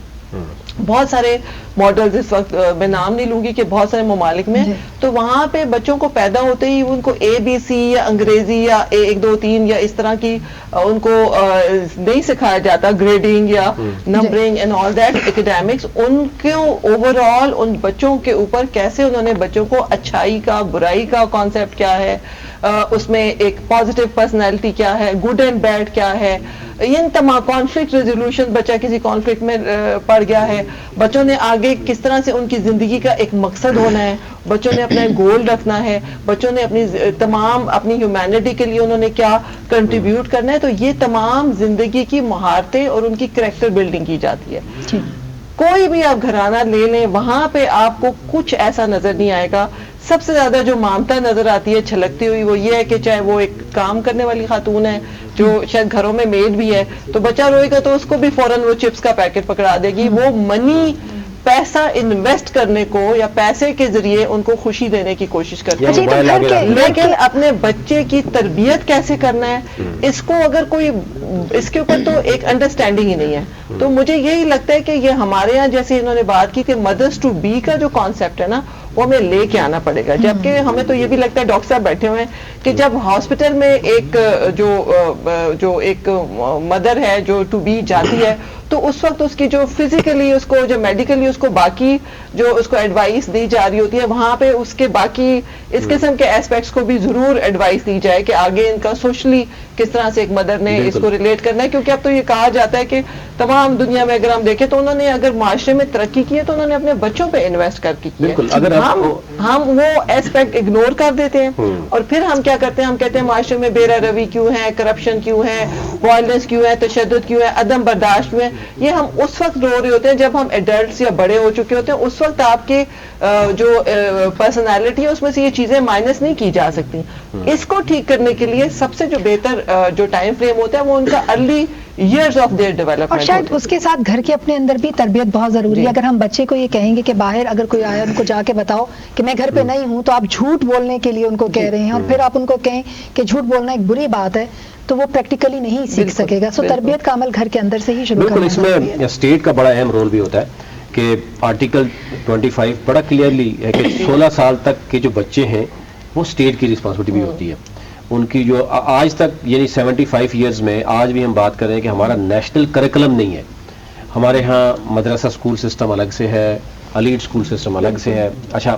بہت سارے ماڈلز اس وقت میں نام نہیں لوں گی کہ بہت سارے ممالک میں، تو وہاں پہ بچوں کو پیدا ہوتے ہی ان کو ABC یا انگریزی یا 1 2 3 یا اس طرح کی ان کو نہیں سکھایا جاتا، گریڈنگ یا numbering and all that academics. ان کو اوور آل ان بچوں کے اوپر کیسے انہوں نے بچوں کو اچھائی کا، برائی کا کانسیپٹ کیا ہے، اس میں ایک پازیٹیو پرسنالٹی کیا ہے، گڈ اینڈ بیڈ کیا ہے، ان تمام کانفلکٹ ریزولوشن، بچہ کسی کانفلکٹ میں پڑ گیا ہے، بچوں نے آگے کس طرح سے ان کی زندگی کا ایک مقصد ہونا ہے، بچوں نے اپنا گول رکھنا ہے، بچوں نے اپنی تمام اپنی ہیومینٹی کے لیے انہوں نے کیا کنٹریبیوٹ کرنا ہے. تو یہ تمام زندگی کی مہارتیں اور ان کی کریکٹر بلڈنگ کی جاتی ہے. کوئی بھی آپ گھرانہ لے لیں، وہاں پہ آپ کو کچھ ایسا نظر نہیں آئے گا. سب سے زیادہ جو مامتا نظر آتی ہے چھلکتی ہوئی وہ یہ ہے کہ چاہے وہ ایک کام کرنے والی خاتون ہے جو شاید گھروں میں میڈ بھی ہے، تو بچہ روئے گا تو اس کو بھی فوراً وہ چپس کا پیکٹ پکڑا دے گی. وہ منی، پیسہ انویسٹ کرنے کو یا پیسے کے ذریعے ان کو خوشی دینے کی کوشش کرتے ہیں، لیکن اپنے بچے کی تربیت کیسے کرنا ہے اس کو اگر کوئی اس کے اوپر تو ایک انڈرسٹینڈنگ ہی نہیں ہے. تو مجھے یہی لگتا ہے کہ یہ ہمارے یہاں جیسے انہوں نے بات کی کہ مدرس ٹو بی کا جو کانسیپٹ ہے نا وہ ہمیں لے کے آنا پڑے گا. جبکہ ہمیں تو یہ بھی لگتا ہے ڈاکٹر صاحب بیٹھے ہوئے ہیں کہ جب ہاسپٹل میں ایک جو ایک مدر ہے جو ٹو بی جاتی ہے تو اس وقت اس کی جو فزیکلی اس کو جو میڈیکلی اس کو باقی جو اس کو ایڈوائس دی جا رہی ہوتی ہے وہاں پہ اس کے باقی اس قسم کے ایسپیکٹس کو بھی ضرور ایڈوائس دی جائے کہ آگے ان کا سوشلی کس طرح سے ایک مدر نے اس کو ریلیٹ کرنا ہے. کیونکہ اب تو یہ کہا جاتا ہے کہ تمام دنیا میں اگر ہم دیکھیں تو انہوں نے اگر معاشرے میں ترقی کی ہے تو انہوں نے اپنے بچوں پہ انویسٹ کر کی ہے. ہم وہ ایسپیکٹ اگنور کر دیتے ہیں اور پھر ہم کیا کرتے ہیں، ہم کہتے ہیں معاشرے میں بے روی کیوں ہے، کرپشن کیوں ہے، وائلنس کیوں ہے، تشدد کیوں ہے، عدم برداشت کیوں ہے. یہ ہم اس وقت رو رہے ہوتے ہیں جب ہم ایڈلٹس یا بڑے ہو چکے ہوتے ہیں. اس وقت آپ کے جو پرسنالٹی ہے اس میں سے یہ چیزیں مائنس نہیں کی جا سکتی. اس کو ٹھیک کرنے کے لیے سب سے جو بہتر جو ٹائم فریم ہوتا ہے وہ ان کا early years of their development. اور شاید اس کے ساتھ گھر کے اپنے اندر بھی تربیت بہت ضروری ہے. اگر ہم بچے کو یہ کہیں گے کہ باہر اگر کوئی آیا ان کو جا کے بتاؤ کہ میں گھر پہ نہیں ہوں، تو آپ جھوٹ بولنے کے لیے ان کو کہہ رہے ہیں، اور پھر آپ ان کو کہیں کہ جھوٹ بولنا ایک بری بات ہے تو وہ پریکٹیکلی نہیں سیکھ سکے گا. سو تربیت کا عمل گھر کے اندر سے ہی شروع کرنا اس میں اسٹیٹ کا بڑا اہم رول بھی ہوتا ہے کہ آرٹیکل 25 بڑا کلیئرلی ہے کہ 16 سال تک کے جو بچے ہیں وہ اسٹیٹ کی رسپانسبلٹی بھی ہوتی ہے. ان کی جو آج تک یعنی 75 ایئرز میں آج بھی ہم بات کر رہے ہیں کہ ہمارا نیشنل کریکلم نہیں ہے. ہمارے ہاں مدرسہ اسکول سسٹم الگ سے ہے، الیٹ اسکول سسٹم الگ سے ہے. اچھا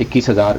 21,000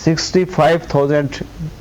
65,000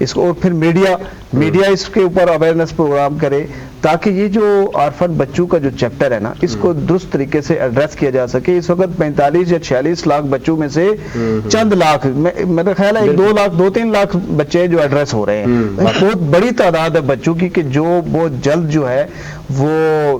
اس کو, اور پھر میڈیا اس کے اوپر اویئرنیس پروگرام کرے تاکہ یہ جو آرفن بچوں کا جو چیپٹر ہے نا اس کو درست طریقے سے ایڈریس کیا جا سکے. اس وقت 45 یا 46 لاکھ بچوں میں سے چند لاکھ, میرا خیال ہے 2 لاکھ 2-3 لاکھ بچے جو ایڈریس ہو رہے ہیں. بہت بڑی تعداد ہے بچوں کی کہ جو بہت جلد جو ہے وہ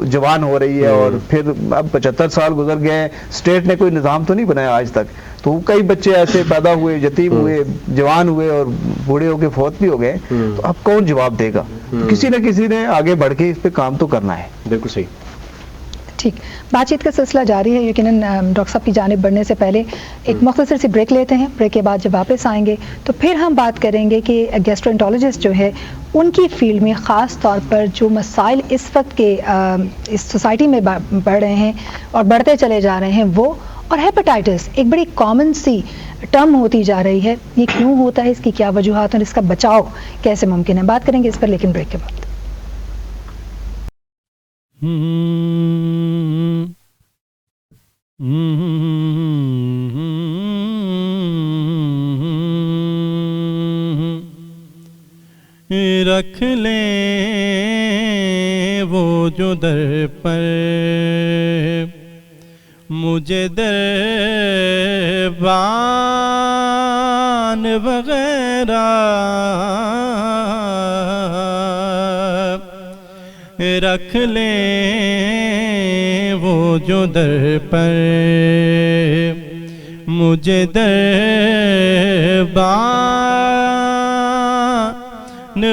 جوان ہو رہی ہے, اور پھر اب 75 سال گزر گئے ہیں, اسٹیٹ نے کوئی نظام تو نہیں بنایا آج تک, تو کئی بچے ایسے پیدا ہوئے, یتیم ہوئے, جوان ہوئے اور بوڑھے ہو کے فوت بھی ہو گئے. تو اب کون جواب دے گا؟ کسی نہ کسی نے آگے بڑھ کے اس پہ کام تو کرنا ہے. بالکل صحیح. ٹھیک, بات چیت کا سلسلہ جاری ہے. یقیناً ڈاکٹر صاحب کی جانب بڑھنے سے پہلے ایک مختصر سی بریک لیتے ہیں. بریک کے بعد جب واپس آئیں گے تو پھر ہم بات کریں گے کہ گیسٹرونٹولوجسٹ جو ہے ان کی فیلڈ میں خاص طور پر جو مسائل اس وقت کے اس سوسائٹی میں بڑھ رہے ہیں اور بڑھتے چلے جا رہے ہیں وہ, اور ہیپاٹائٹس ایک بڑی کامن سی ٹرم ہوتی جا رہی ہے, یہ کیوں ہوتا ہے, اس کی کیا وجوہات ہیں اور اس کا بچاؤ کیسے ممکن ہے, بات کریں گے اس پر لیکن بریک کے بعد. رکھ لیں وہ جو در پر مجھے دربان وغیرہ, رکھ لیں وہ جو در پر مجھے دربان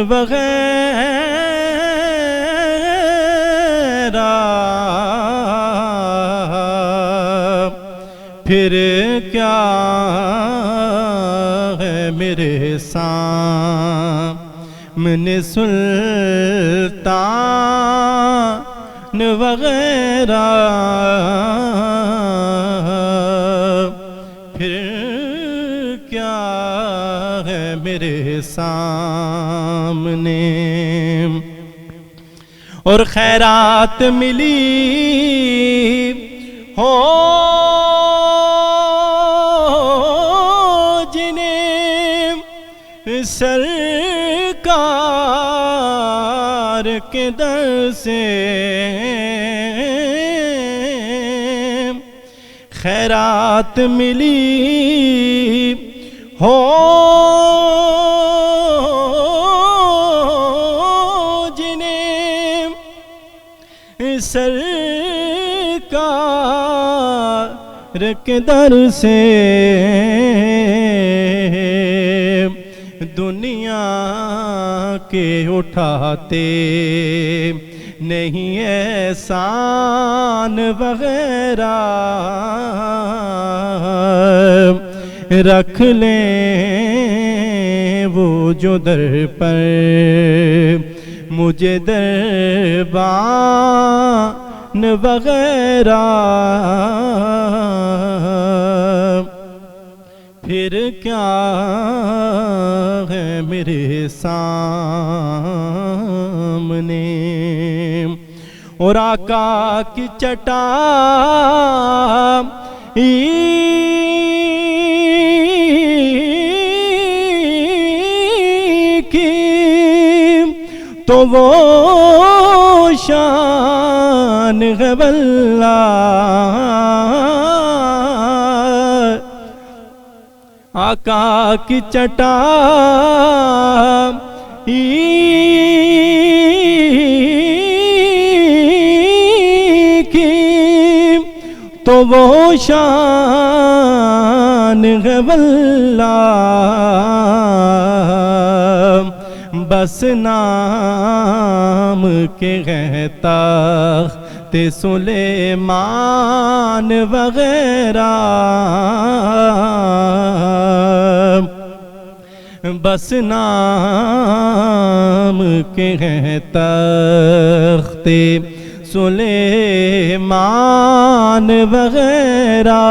وغیرہ, پھر کیا ہے میرے سامنے سلطان وغیرہ, پھر کیا ہے میرے سامنے, اور خیرات ملی ہو جنہیں سرکار کے در سے, خیرات ملی ہو جنہیں سرکار کے در سے, دنیا کے اٹھاتے نہیں احسان وغیرہ, رکھ لیں وہ جو در پر مجھے دربان وغیرہ, پھر کیا ہے میرے سامنے, اور آقا کی چٹائی کی تو وہ شان ہے واللہ, آقا کی چٹائی کی تو وہ شان ہے واللہ, بس نام کے ہیں تخت سلیمان وغیرہ, بس نام کے ہیں تخت سلیمان وغیرہ,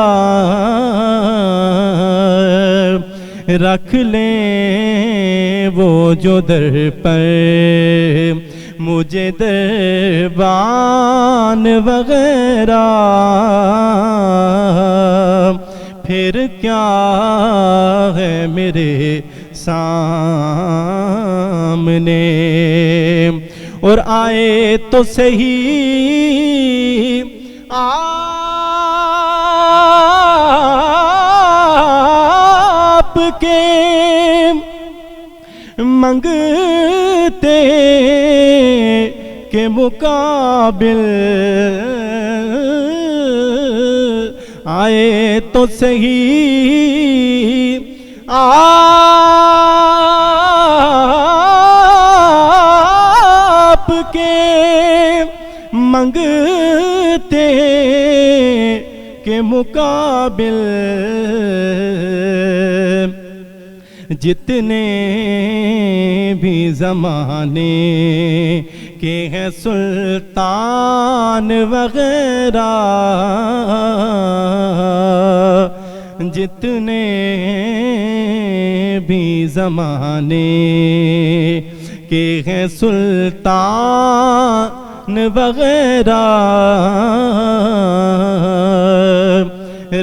رکھ لیں وہ جو در پر مجھے دربان وغیرہ, پھر کیا ہے میرے سامنے اور آئے تو صحیح آپ کے منگتے کے مقابل آئے تو صحیح آپ کے منگتے کے مقابل جتنے بھی زمانے کے ہیں سلطان وغیرہ، جتنے بھی زمانے کے ہیں سلطان وغیرہ،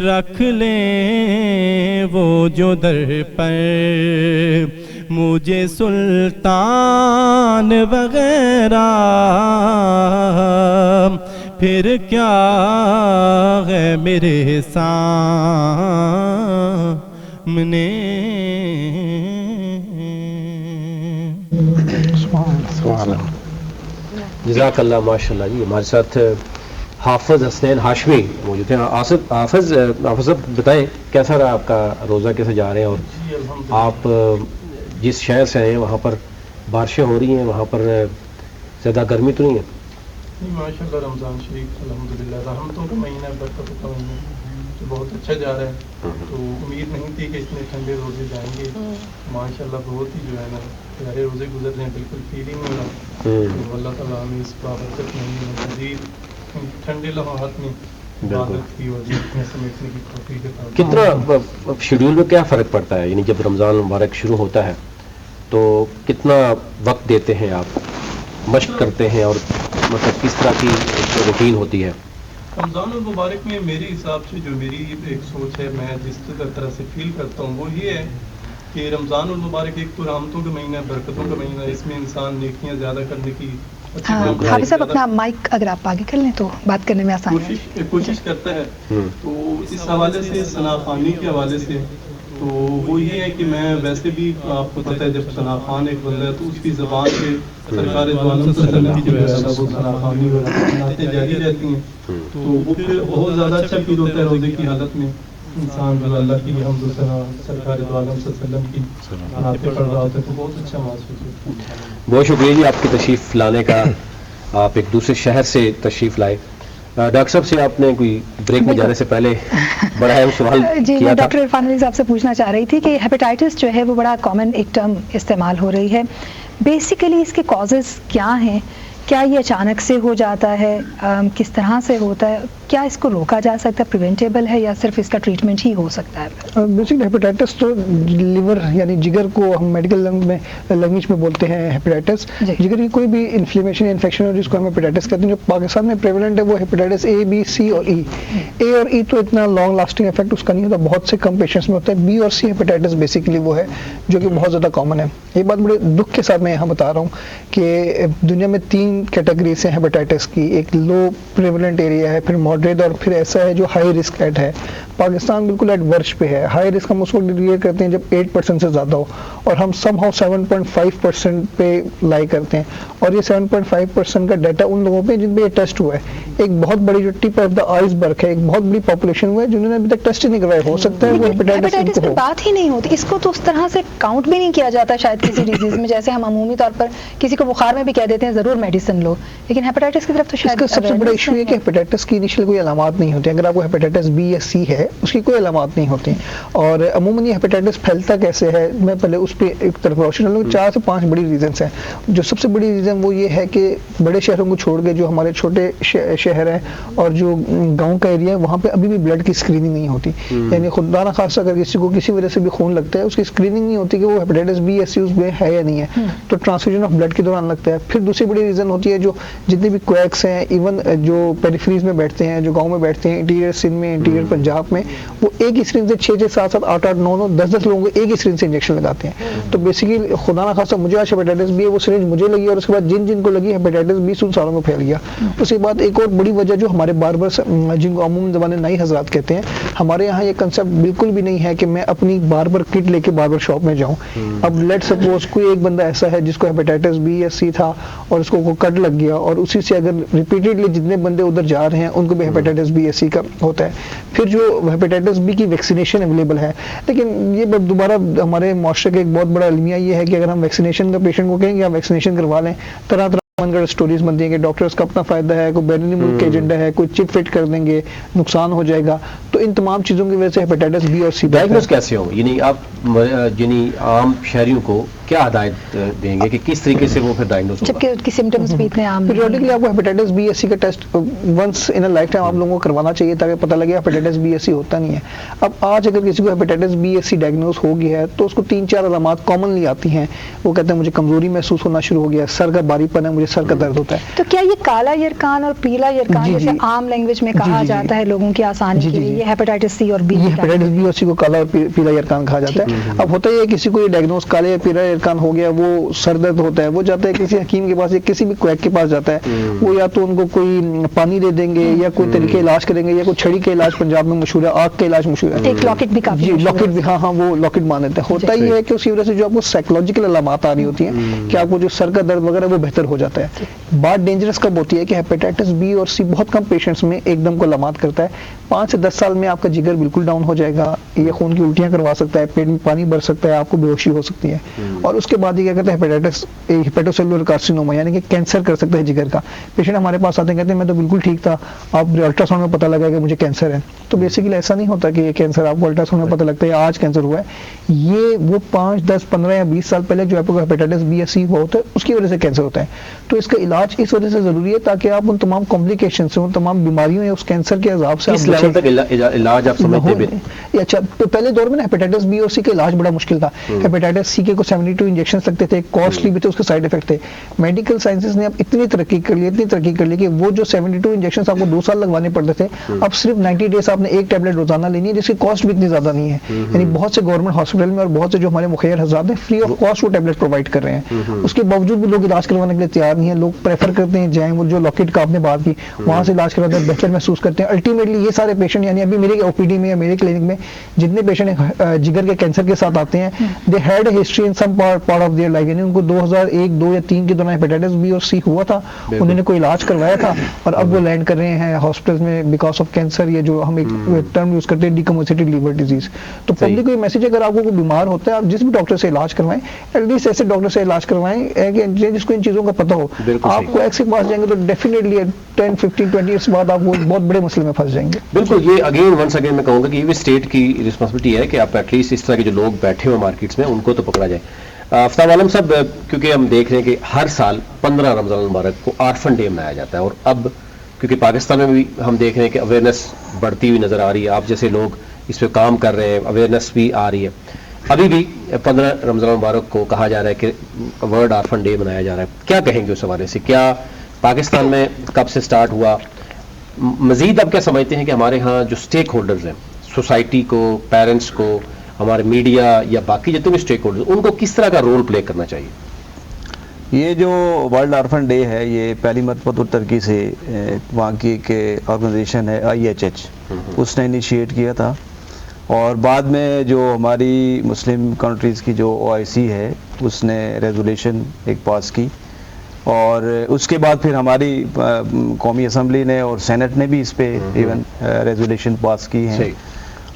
رکھ لیں وہ جو در پر مجھے سلطان وغیرہ، پھر کیا ہے میرے سامنے۔ جزاک اللہ، ماشاء اللہ جی۔ ہمارے ساتھ حافظ حسنین ہاشمی موجود ہیں۔ حافظ صاحب بتائیں کیسا رہا آپ کا روزہ، کیسے جا رہے ہیں، اور آپ جس شہر سے ہیں وہاں پر بارشیں ہو رہی ہیں، وہاں پر زیادہ گرمی تو نہیں ہے؟ ماشاء اللہ رمضان شریف الحمدللہ رحمتوں کا مہینہ، برکتوں کا مہینہ، تو بہت اچھا جا رہا ہے۔ تو امید نہیں تھی کہ اتنے ٹھنڈے روزے جائیں گے، ماشاء اللہ بہت ہی جو ہے نا پیارے روزے گزر رہے ہیں، بالکل فیلنگ ہو رہا۔ تو اللہ تعالیٰ ہمیں اس بابرکت مہینے میں مزید ٹھنڈے لمحات میں عبادت کی اور سمیٹنے کی توفیق عطا فرمائے۔ کتنا شیڈول میں کیا فرق پڑتا ہے، یعنی جب رمضان مبارک شروع ہوتا ہے تو کتنا وقت دیتے ہیں آپ، مشق کرتے ہیں، اور مطلب کس طرح کی روٹین ہوتی ہے؟ رمضان المبارک میں میرے حساب سے جو میری ایک سوچ ہے، میں جس طرح سے فیل کرتا ہوں وہ یہ ہے کہ رمضان المبارک ایک تو رحمتوں کا مہینہ، برکتوں کا مہینہ، اس میں انسان نیکیاں زیادہ کرنے کی حافظ صاحب اپنا مائک اگر آپ آگے کر لیں تو بات کرنے میں آسانی ہے۔ کوشش کرتا ہے، تو اس حوالے سے ثنا خوانی کے حوالے سے تو وہ یہ ہے کہ میں ویسے بھی آپ کو پتہ ہے جب ثنا خوان ایک بندہ ہے تو اس کی زبان سے سرکار دو عالم صلی اللہ علیہ وسلم کی جو ہے وہ ثنا خوانی اور نعتیں جاری رہتی ہیں، تو وہ پھر بہت زیادہ اچھا فیل ہوتا ہے روزے کی حالت میں، انسان جو اللہ کی حمد و ثنا سرکار دو عالم صلی اللہ علیہ وسلم کی نعتیں پڑھ رہا ہوتا ہے تو بہت اچھا محسوس ہوتا ہے۔ بہت شکریہ جی آپ کی تشریف لانے کا، آپ ایک دوسرے شہر سے تشریف لائے۔ ڈاکٹر صاحب سے آپ نے کوئی بریک میں جانے سے پہلے بڑا اہم سوال جی کیا میں تھا۔ ڈاکٹر عرفان علی صاحب سے پوچھنا چاہ رہی تھی کہ ہیپیٹائٹس جو ہے وہ بڑا کامن ایک ٹرم استعمال ہو رہی ہے، بیسیکلی اس کے کازز کیا ہیں؟ کیا یہ اچانک سے ہو جاتا ہے، کس طرح سے ہوتا ہے، کیا اس کو روکا جا سکتا ہے، پریونٹیبل ہے یا صرف اس کا ٹریٹمنٹ ہی ہو سکتا ہے؟ بیسکلی ہیپیٹائٹس تو لیور یعنی جگر کو ہم میڈیکل لینگویج میں بولتے ہیں ہیپیٹائٹس، جگر کی کوئی بھی انفلیمیشن یا انفیکشن ہو جس کو ہم ہیپیٹائٹس کہتے ہیں۔ جو پاکستان میں پریویلنٹ ہے وہ ہیپیٹائٹس اے، بی، سی اور ای۔ اے اور ای تو اتنا لانگ لاسٹنگ افیکٹ اس کا نہیں ہوتا، بہت سے کم پیشنٹس میں ہوتا ہے۔ بی اور سی ہیپیٹائٹس بیسیکلی وہ ہے جو کہ بہت زیادہ کامن ہے۔ یہ بات بڑے دکھ کے ساتھ میں یہاں بتا رہا ہوں کہ دنیا میں 3 کیٹیگریز ہیں ہیپیٹائٹس کی، ایک لو پریویلنٹ ایریا ہے، پھر ماڈریٹ، اور پھر ایسا ہے جو ہائی رسک ایٹ ہے۔ پاکستان بالکل ایٹ ورش پہ ہے۔ ہائی رسک ہم اس کو ڈیکلیئر کرتے ہیں جب 8% سے زیادہ ہو، اور ہم سم ہاؤ 7.5% پہ لائی کرتے ہیں، اور یہ 7.5% کا ڈیٹا ان لوگوں پہ جن پہ یہ ٹیسٹ ہوا ہے۔ ایک بہت بڑی جو ٹپ آف دا آئس برگ ہے، ایک بہت بڑی پاپولیشن ہوا ہے جنہوں نے ابھی تک ٹیسٹ ہی نہیں کروایا، ہو سکتا ہے وہ ہیپیٹائٹس پہ بات ہی نہیں ہوتی، اس کو تو اس طرح سے کاؤنٹ بھی نہیں کیا جاتا شاید کسی ڈیزیز میں، جیسے ہم عمومی طور پر کسی کو بخار میں بھی کہہ دیتے ہیں ضرور میڈیسن لو، لیکن ہیپیٹائٹس کی طرف تو شاید سب سے بڑا ایشو یہ کہ ہیپیٹائٹس کی انیشیل کوئی علامات نہیں ہوتی۔ اگر آپ کو ہیپیٹائٹس بی یا سی ہے اس کی کوئی علامات نہیں ہوتی، اور عموماً یہ ہیپیٹائٹس پھیلتا کیسے ہے میں پہلے اس پہ ایک طرف روشن ڈالوں۔ 4 سے 5 بڑی ریزنس ہیں۔ جو سب سے بڑی ریزن وہ یہ ہے کہ بڑے شہروں کو چھوڑ کے جو ہمارے چھوٹے شہر ہیں اور جو گاؤں کا ایریا ہے وہاں پہ ابھی بھی بلڈ کی اسکریننگ نہیں ہوتی، یعنی خدا نہ خاصہ اگر کسی کو کسی وجہ سے بھی خون لگتا ہے اس کی اسکریننگ نہیں ہوتی کہ وہ ہیپیٹائٹس بی یا سی اس میں ہے یا نہیں ہے، تو ٹرانسفیوژن آف بلڈ کے دوران لگتا ہے۔ پھر دوسری بڑی ریزن ہوتی ہے جو جتنے بھی کویکس ہیں، ایون جو پیریفریز میں بیٹھتے ہیں، جو گاؤں میں بیٹھتے ہیں، انٹیریئر سندھ میں، انٹیریئر پنجاب میں، میں وہ ایک ہی سرنج سے 6 7 7 8 8 9 9 10 10 لوگوں کو ایک ہی سرنج سے انجیکشن لگاتے ہیں. تو بیسیکلی خدا نہ خاصا مجھے آج ہیپیٹائٹس بی ہے وہ سرنج مجھے لگی اور اس کے بعد جن کو لگی ہیپیٹائٹس بی سن سالوں میں پھیل گیا. اس کے بعد ایک اور بڑی وجہ جو ہمارے باربر جن کو عموماً زبان نائی حضرات کہتے ہیں, ہمارے یہاں یہ کنسیپٹ بالکل بھی نہیں ہے کہ میں اپنی باربر کٹ لے کے باربر شاپ میں جاؤں. اب لیٹ سپوز کوئی ایک بندہ ایسا ہے جس کو ہیپیٹائٹس بی یا سی تھا اور اس کو کٹ لگ گیا, اور اسی سے اگر ریپیٹڈلی جتنے بندے ادھر جا رہے ہیں ان کو بھی ہیپیٹائٹس بی یا سی کا ہوتا ہے. پھر جو ہیپیٹائٹس بی کی ویکسینیشن اویلیبل ہے, لیکن یہ دوبارہ ہمارے معاشرے کا ایک بہت بڑا المیہ یہ ہے کہ اگر ہم ویکسینیشن کا پیشنٹ کو کہیں گے آپ ویکسینیشن کروا لیں, طرح طرح اسٹوریز بنتی ہیں کہ ڈاکٹرز کا اپنا فائدہ ہے, کوئی بیرونی ملک کا ایجنڈا ہے, کوئی چپ فٹ کر دیں گے, نقصان ہو جائے گا. تو ان تمام چیزوں کی وجہ سے ہیپیٹائٹس بی اور سی ڈائگنوز کیسے ہو, یعنی آپ یعنی عام شہریوں کو کیا ہدایت دیں گے کہ کس طریقے سے وہ پھر ڈائگنوز ہوگا, جبکہ اس کی سمٹمز بھی اتنے عام ہیں؟ پیریوڈکلی آپ کو ہیپیٹائٹس بی ایس سی کا test once in a lifetime آپ لوگوں کو کروانا چاہیے تاکہ پتہ لگے ہیپیٹائٹس بی ایس سی ہوتا نہیں ہے. اب آج اگر کسی کو hepatitis B S C diagnose ہو گیا ہے تو اس کو 3 4 علامات کامنلی آتی ہیں. وہ کہتے ہیں مجھے کمزوری محسوس ہونا شروع ہو گیا, سر کا باری پن ہے, مجھے سر کا درد ہوتا ہے. تو کیا یہ کالا یرکان اور پیلا یرکان جیسے عام لینگویج میں کہا جاتا ہے لوگوں کی آسانی کے لیے, یہ ہیپیٹائٹس سی اور بی, یہ ہیپیٹائٹس بی اور سی کو کالا اور پیلا یرکان کہا جاتا ہے. اب ہوتا یہ کسی کو یہ ڈائگنوز کالے یا پیلا یرکان ہو گیا, وہ سر درد ہوتا ہے, وہ جاتا ہے کسی حکیم کے پاس یا کسی بھی کویک کے پاس جاتا ہے. وہ یا تو ان کو کوئی پانی دے دیں گے یا کوئی طریقے علاج کریں گے, یا کوئی چھڑی کا علاج پنجاب میں مشہور ہے, آگ کا علاج مشہور ہے, ایک لاکٹ بھی کافی, جی لاکٹ بھی, ہاں وہ لاکٹ مان لیتے ہیں. ہوتا یہ ہے کہ اسی وجہ سے جو آپ کو سائیکولوجیکل علامات آ رہی ہوتی ہیں کہ آپ کو جو سر کا درد وغیرہ وہ بہتر ہو جاتا ہے. بات ڈینجرس کب ہوتی ہے کہ ہیپیٹائٹس بی اور سی بہت کم پیشنٹس میں ایک دم کو علامات کرتا ہے. 5 سے 10 سال میں آپ کا جگر بالکل ڈاؤن ہو جائے گا, یہ خون کی الٹیاں کروا سکتا ہے, پیٹ میں پانی بھر سکتا ہے, آپ کو بے ہوشی ہو سکتی ہے. اور اس کے بعد یہ کیا کہتے ہیں ہیپیٹائٹس ہیپیٹوسیلولر کارسینوما, یعنی کہ کینسر کر سکتا ہے جگر کا. پیشنٹ ہمارے پاس آتے ہیں کہتے ہیں میں تو بالکل ٹھیک تھا, آپ الٹرا ساؤنڈ میں پتہ لگا کہ مجھے کینسر ہے. تو بیسیکلی ایسا نہیں ہوتا کہ یہ کینسر آپ کو الٹرا ساؤنڈ میں پتہ لگتا ہے آج کینسر ہوا ہے. یہ وہ 5 10 15 یا 20 سال پہلے جو آپ کو ہیپیٹائٹس بی یا سی ہوا ہوتا ہے اس کی وجہ سے کینسر ہوتا ہے. تو اس کا علاج اس وجہ سے ضروری ہے تاکہ آپ ان تمام کمپلیکیشن سے, ان تمام بیماریوں یا اس کینسر کے عذاب سے اس لیول تک علاج آپ سمجھتے ہیں. اچھا, پہلے دور میں نا ہیپیٹائٹس بی اور سی کا علاج بڑا مشکل تھا. ہیپیٹائٹس سی کے کو 72 انجیکشن لگتے تھے, کاسٹلی بھی تھے, اس کے سائڈ افیکٹ تھے. میڈیکل سائنسز نے اب اتنی ترقی کر لی کہ وہ جو 72 انجیکشن آپ کو 2 سال لگوانے پڑتے تھے, اب صرف 90 ڈیز آپ نے ایک ٹیبلٹ روزانہ لینی ہے, جس کی کاسٹ بھی اتنی زیادہ نہیں ہے. یعنی بہت سے گورنمنٹ ہاسپٹل میں اور بہت سے جو ہمارے مخیر حضرات ہیں فری آف کاسٹ وہ ٹیبلٹ پرووائڈ کر رہے ہیں. اس کے باوجود بھی لوگ علاج کروانے کے لیے تیار نہیں ہیں. لوگ پریفر کرتے ہیں جائیں وہ جو لاکٹ کا آپ نے بات کی وہاں سے علاج کرواتے ہیں, بہتر محسوس کرتے ہیں. الٹیمیٹلی یہ سارے پیشنٹ, یعنی ابھی میرے او پی ڈی میں یا میرے کلینک میں جتنے پیشنٹ جگر کے کینسر کے ساتھ آتے ہیں, they had a history in some part of their life, یعنی ان کو 2001 2 یا 3 کے دوران ہیپیٹائٹس بی اور سی ہوا تھا, انہوں نے کوئی علاج کروایا تھا اور اب وہ لینڈ کر رہے ہیں ہاسپٹل میں بیکاز آف کینسر, یا جو ہم ایک ٹرم یوز کرتے ہیں ڈیکمپنسیٹڈ لیور ڈیزیز. تو پبلک کو یہ میسج ہے اگر آپ کو کوئی بیمار ہوتا ہے آپ جس بھی ڈاکٹر سے علاج کروائیں, ایٹ لیسٹ ایسے ڈاکٹر سے علاج کروائیں جس کو ان چیزوں کا پتہ ہو. آپ کو ایکس کے پاس جائیں گے تو ڈیفینیٹلی 10 15 20 ایئرس بعد آپ بہت بڑے مسئلے میں پھنس جائیں گے. بالکل, یہ ونس اگین میں کہوں گا کہ یہ بھی اسٹیٹ کی رسپانسبلٹی ہے کہ آپ ایٹ لیسٹ اس طرح کے جو لوگ بیٹھے ہوئے مارکیٹس میں ان کو تو پکڑا جائے. آفتاب عالم صاحب, کیونکہ ہم دیکھ رہے ہیں کہ ہر سال 15 رمضان المبارک کو آرفن ڈے منایا جاتا ہے, اور اب کیونکہ پاکستان میں بھی ہم دیکھ رہے ہیں کہ اویئرنیس بڑھتی ہوئی نظر آ رہی ہے, آپ جیسے لوگ اس پہ کام کر رہے ہیں, اویئرنیس بھی آ رہی ہے. ابھی بھی 15 رمضان المبارک کو کہا جا رہا ہے کہ ورلڈ آرفن ڈے منایا جا رہا ہے. کیا کہیں گے اس حوالے سے, کیا پاکستان میں کب سے سٹارٹ ہوا, مزید آپ کیا سمجھتے ہیں کہ ہمارے ہاں جو سٹیک ہولڈرز ہیں, سوسائٹی کو, پیرنٹس کو, ہمارے میڈیا یا باقی جتنے بھی سٹیک ہولڈرز, ان کو کس طرح کا رول پلے کرنا چاہیے؟ یہ جو ورلڈ آرفن ڈے ہے یہ پہلی مرتبہ ترکی سے وہاں کی ایک آرگنائزیشن ہے IHH, اس نے انیشیٹ کیا تھا, اور بعد میں جو ہماری مسلم کنٹریز کی جو OIC ہے اس نے ریزولیشن ایک پاس کی, اور اس کے بعد پھر ہماری قومی اسمبلی نے اور سینٹ نے بھی اس پہ ایون ریزولیشن پاس کی ہیں,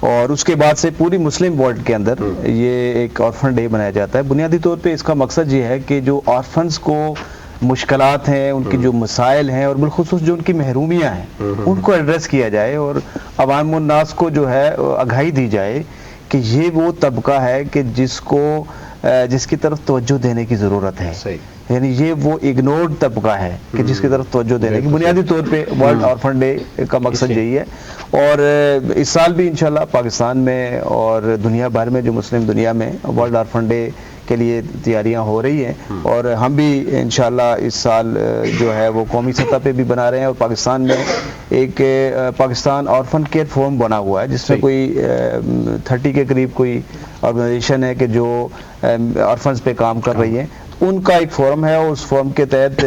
اور اس کے بعد سے پوری مسلم ورلڈ کے اندر یہ ایک آرفن ڈے منایا جاتا ہے. بنیادی طور پہ اس کا مقصد یہ ہے کہ جو آرفنز کو مشکلات ہیں, ان کی جو مسائل ہیں, اور بالخصوص جو ان کی محرومیاں ہیں ان کو ایڈریس کیا جائے, اور عوام الناس کو جو ہے آگاہی دی جائے کہ یہ وہ طبقہ ہے کہ جس کی طرف توجہ دینے کی ضرورت ہے. یعنی یہ وہ اگنورڈ طبقہ ہے کہ جس کی طرف توجہ دینے کی بنیادی طور پہ ورلڈ آرفن ڈے کا مقصد یہی ہے. اور اس سال بھی انشاءاللہ پاکستان میں اور دنیا بھر میں جو مسلم دنیا میں ورلڈ آرفن ڈے کے لیے تیاریاں ہو رہی ہیں، اور ہم بھی انشاءاللہ اس سال جو ہے وہ قومی سطح پہ بھی بنا رہے ہیں، اور پاکستان میں ایک پاکستان آرفن کیئر فورم بنا ہوا ہے جس میں کوئی 30 کے قریب کوئی آرگنائزیشن ہے کہ جو آرفنز پہ کام کر رہی ہیں. ان کا ایک فورم ہے، اور اس فورم کے تحت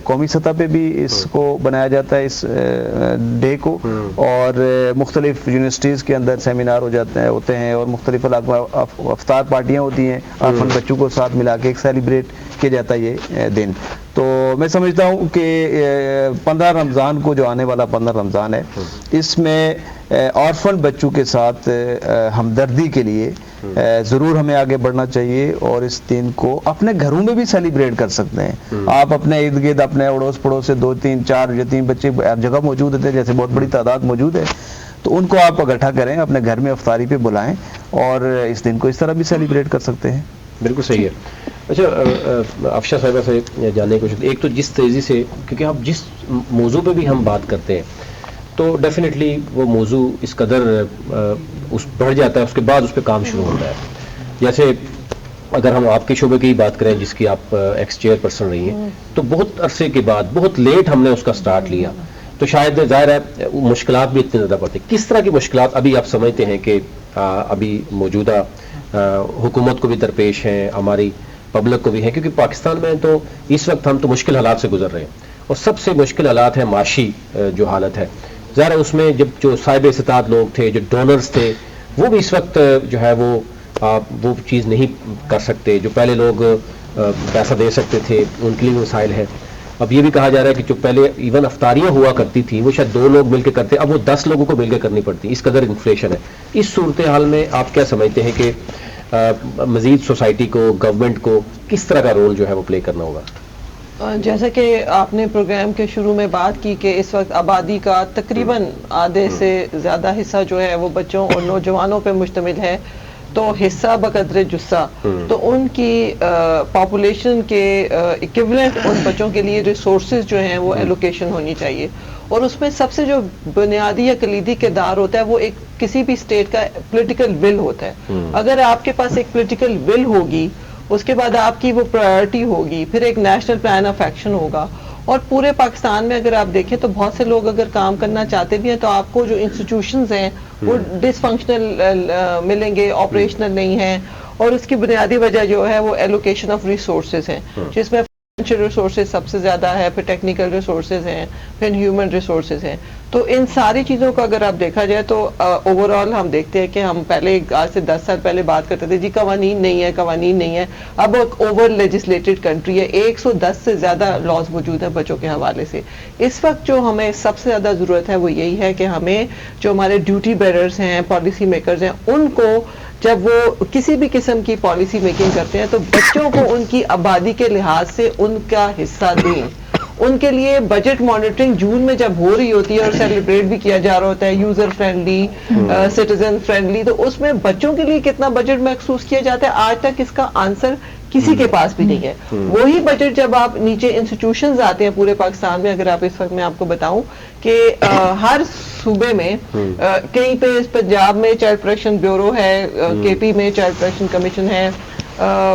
قومی سطح پہ بھی اس کو بنایا جاتا ہے اس ڈے کو، اور مختلف یونیورسٹیز کے اندر سیمینار ہوتے ہیں، اور مختلف افطار پارٹیاں ہوتی ہیں، آرفن بچوں کو ساتھ ملا کے ایک سیلیبریٹ کیا جاتا ہے یہ دن. تو میں سمجھتا ہوں کہ 15 رمضان کو، جو آنے والا 15 رمضان ہے، اس میں آرفن بچوں کے ساتھ ہمدردی کے لیے ضرور ہمیں آگے بڑھنا چاہیے، اور اس دن کو اپنے گھروں میں بھی سیلیبریٹ کر سکتے ہیں. آپ اپنے ارد گرد اپنے اڑوس پڑوس سے 2 3 4 یتیم بچے ہر جگہ موجود ہوتے ہیں، جیسے بہت بڑی تعداد موجود ہے، تو ان کو آپ اکٹھا کریں، اپنے گھر میں افطاری پہ بلائیں، اور اس دن کو اس طرح بھی سیلیبریٹ کر سکتے ہیں. بالکل صحیح ہے. اچھا افشا صاحبہ سے جاننے کی کوشش، ایک تو جس تیزی سے، کیونکہ آپ جس موضوع پہ بھی ہم بات کرتے ہیں تو ڈیفینیٹلی وہ موضوع اس قدر بڑھ جاتا ہے، اس کے بعد اس پہ کام شروع ہوتا ہے. جیسے اگر ہم آپ کے شعبے کی بات کریں جس کی آپ ایکس چیئر پرسن رہی ہیں، تو بہت عرصے کے بعد بہت لیٹ ہم نے اس کا سٹارٹ لیا، تو شاید ظاہر ہے مشکلات بھی اتنے زیادہ پڑتے. کس طرح کی مشکلات ابھی آپ سمجھتے ہیں کہ ابھی موجودہ حکومت کو بھی درپیش ہیں، ہماری پبلک کو بھی ہیں؟ کیونکہ پاکستان میں تو اس وقت ہم تو مشکل حالات سے گزر رہے ہیں، اور سب سے مشکل حالات ہے معاشی جو حالت ہے. ظاہر ہے اس میں جب جو صاحب استطاعت لوگ تھے، جو ڈونرز تھے، وہ بھی اس وقت جو ہے وہ چیز نہیں کر سکتے. جو پہلے لوگ پیسہ دے سکتے تھے ان کے لیے وسائل ہے. اب یہ بھی کہا جا رہا ہے کہ جو پہلے ایون افطاریاں ہوا کرتی تھی وہ شاید 2 لوگ مل کے کرتے، اب وہ 10 لوگوں کو مل کے کرنی پڑتی. اس قدر انفلیشن ہے. اس صورتحال میں آپ کیا سمجھتے ہیں کہ مزید سوسائٹی کو، گورنمنٹ کو کس طرح کا رول جو ہے وہ پلے کرنا ہوگا؟ جیسا کہ آپ نے پروگرام کے شروع میں بات کی کہ اس وقت آبادی کا تقریباً آدھے سے زیادہ حصہ جو ہے وہ بچوں اور نوجوانوں پہ مشتمل ہے، تو حصہ بقدر جثہ، تو ان کی پاپولیشن کے ایکویولنٹ ان بچوں کے لیے ریسورسز جو ہیں وہ ایلوکیشن ہونی چاہیے. اور اس میں سب سے جو بنیادی یا کلیدی کردار ہوتا ہے وہ ایک کسی بھی اسٹیٹ کا پولیٹیکل ول ہوتا ہے. اگر آپ کے پاس ایک پولیٹیکل ول ہوگی، اس کے بعد آپ کی وہ پرائرٹی ہوگی، پھر ایک نیشنل پلان آف ایکشن ہوگا. اور پورے پاکستان میں اگر آپ دیکھیں تو بہت سے لوگ اگر کام کرنا چاہتے بھی ہیں تو آپ کو جو انسٹیٹیوشنز ہیں وہ ڈس فنکشنل ملیں گے، آپریشنل نہیں ہیں. اور اس کی بنیادی وجہ جو ہے وہ ایلوکیشن آف ریسورسز ہیں، جس میں فائنینشیل ریسورسز سب سے زیادہ ہے، پھر ٹیکنیکل ریسورسز ہیں، پھر ہیومن ریسورسز ہیں. تو ان ساری چیزوں کا اگر آپ دیکھا جائے تو اوور آل ہم دیکھتے ہیں کہ ہم پہلے آج سے 10 سال پہلے بات کرتے تھے جی قوانین نہیں ہے، قوانین نہیں ہے. اب ایک اوور لیجسلیٹڈ کنٹری ہے، 110 سے زیادہ لاز موجود ہیں بچوں کے حوالے سے. اس وقت جو ہمیں سب سے زیادہ ضرورت ہے وہ یہی ہے کہ ہمیں جو ہمارے ڈیوٹی بیررز ہیں، پالیسی میکرز ہیں، ان کو جب وہ کسی بھی قسم کی پالیسی میکنگ کرتے ہیں تو بچوں کو ان کی آبادی کے لحاظ سے ان کا حصہ دیں. ان کے لیے بجٹ مانیٹرنگ جون میں جب ہو رہی ہوتی ہے اور سیلیبریٹ بھی کیا جا رہا ہوتا ہے یوزر فرینڈلی، سٹیزن فرینڈلی، تو اس میں بچوں کے لیے کتنا بجٹ مخصوص کیا جاتا ہے آج تک اس کا آنسر کسی کے پاس بھی نہیں ہے. وہی بجٹ جب آپ نیچے انسٹیٹیوشنز آتے ہیں پورے پاکستان میں، اگر آپ اس وقت میں آپ کو بتاؤں کہ ہر صوبے میں کہیں پہ پنجاب میں چائلڈ پروٹیکشن بیورو ہے، کے پی میں چائلڈ پروٹیکشن کمیشن ہے،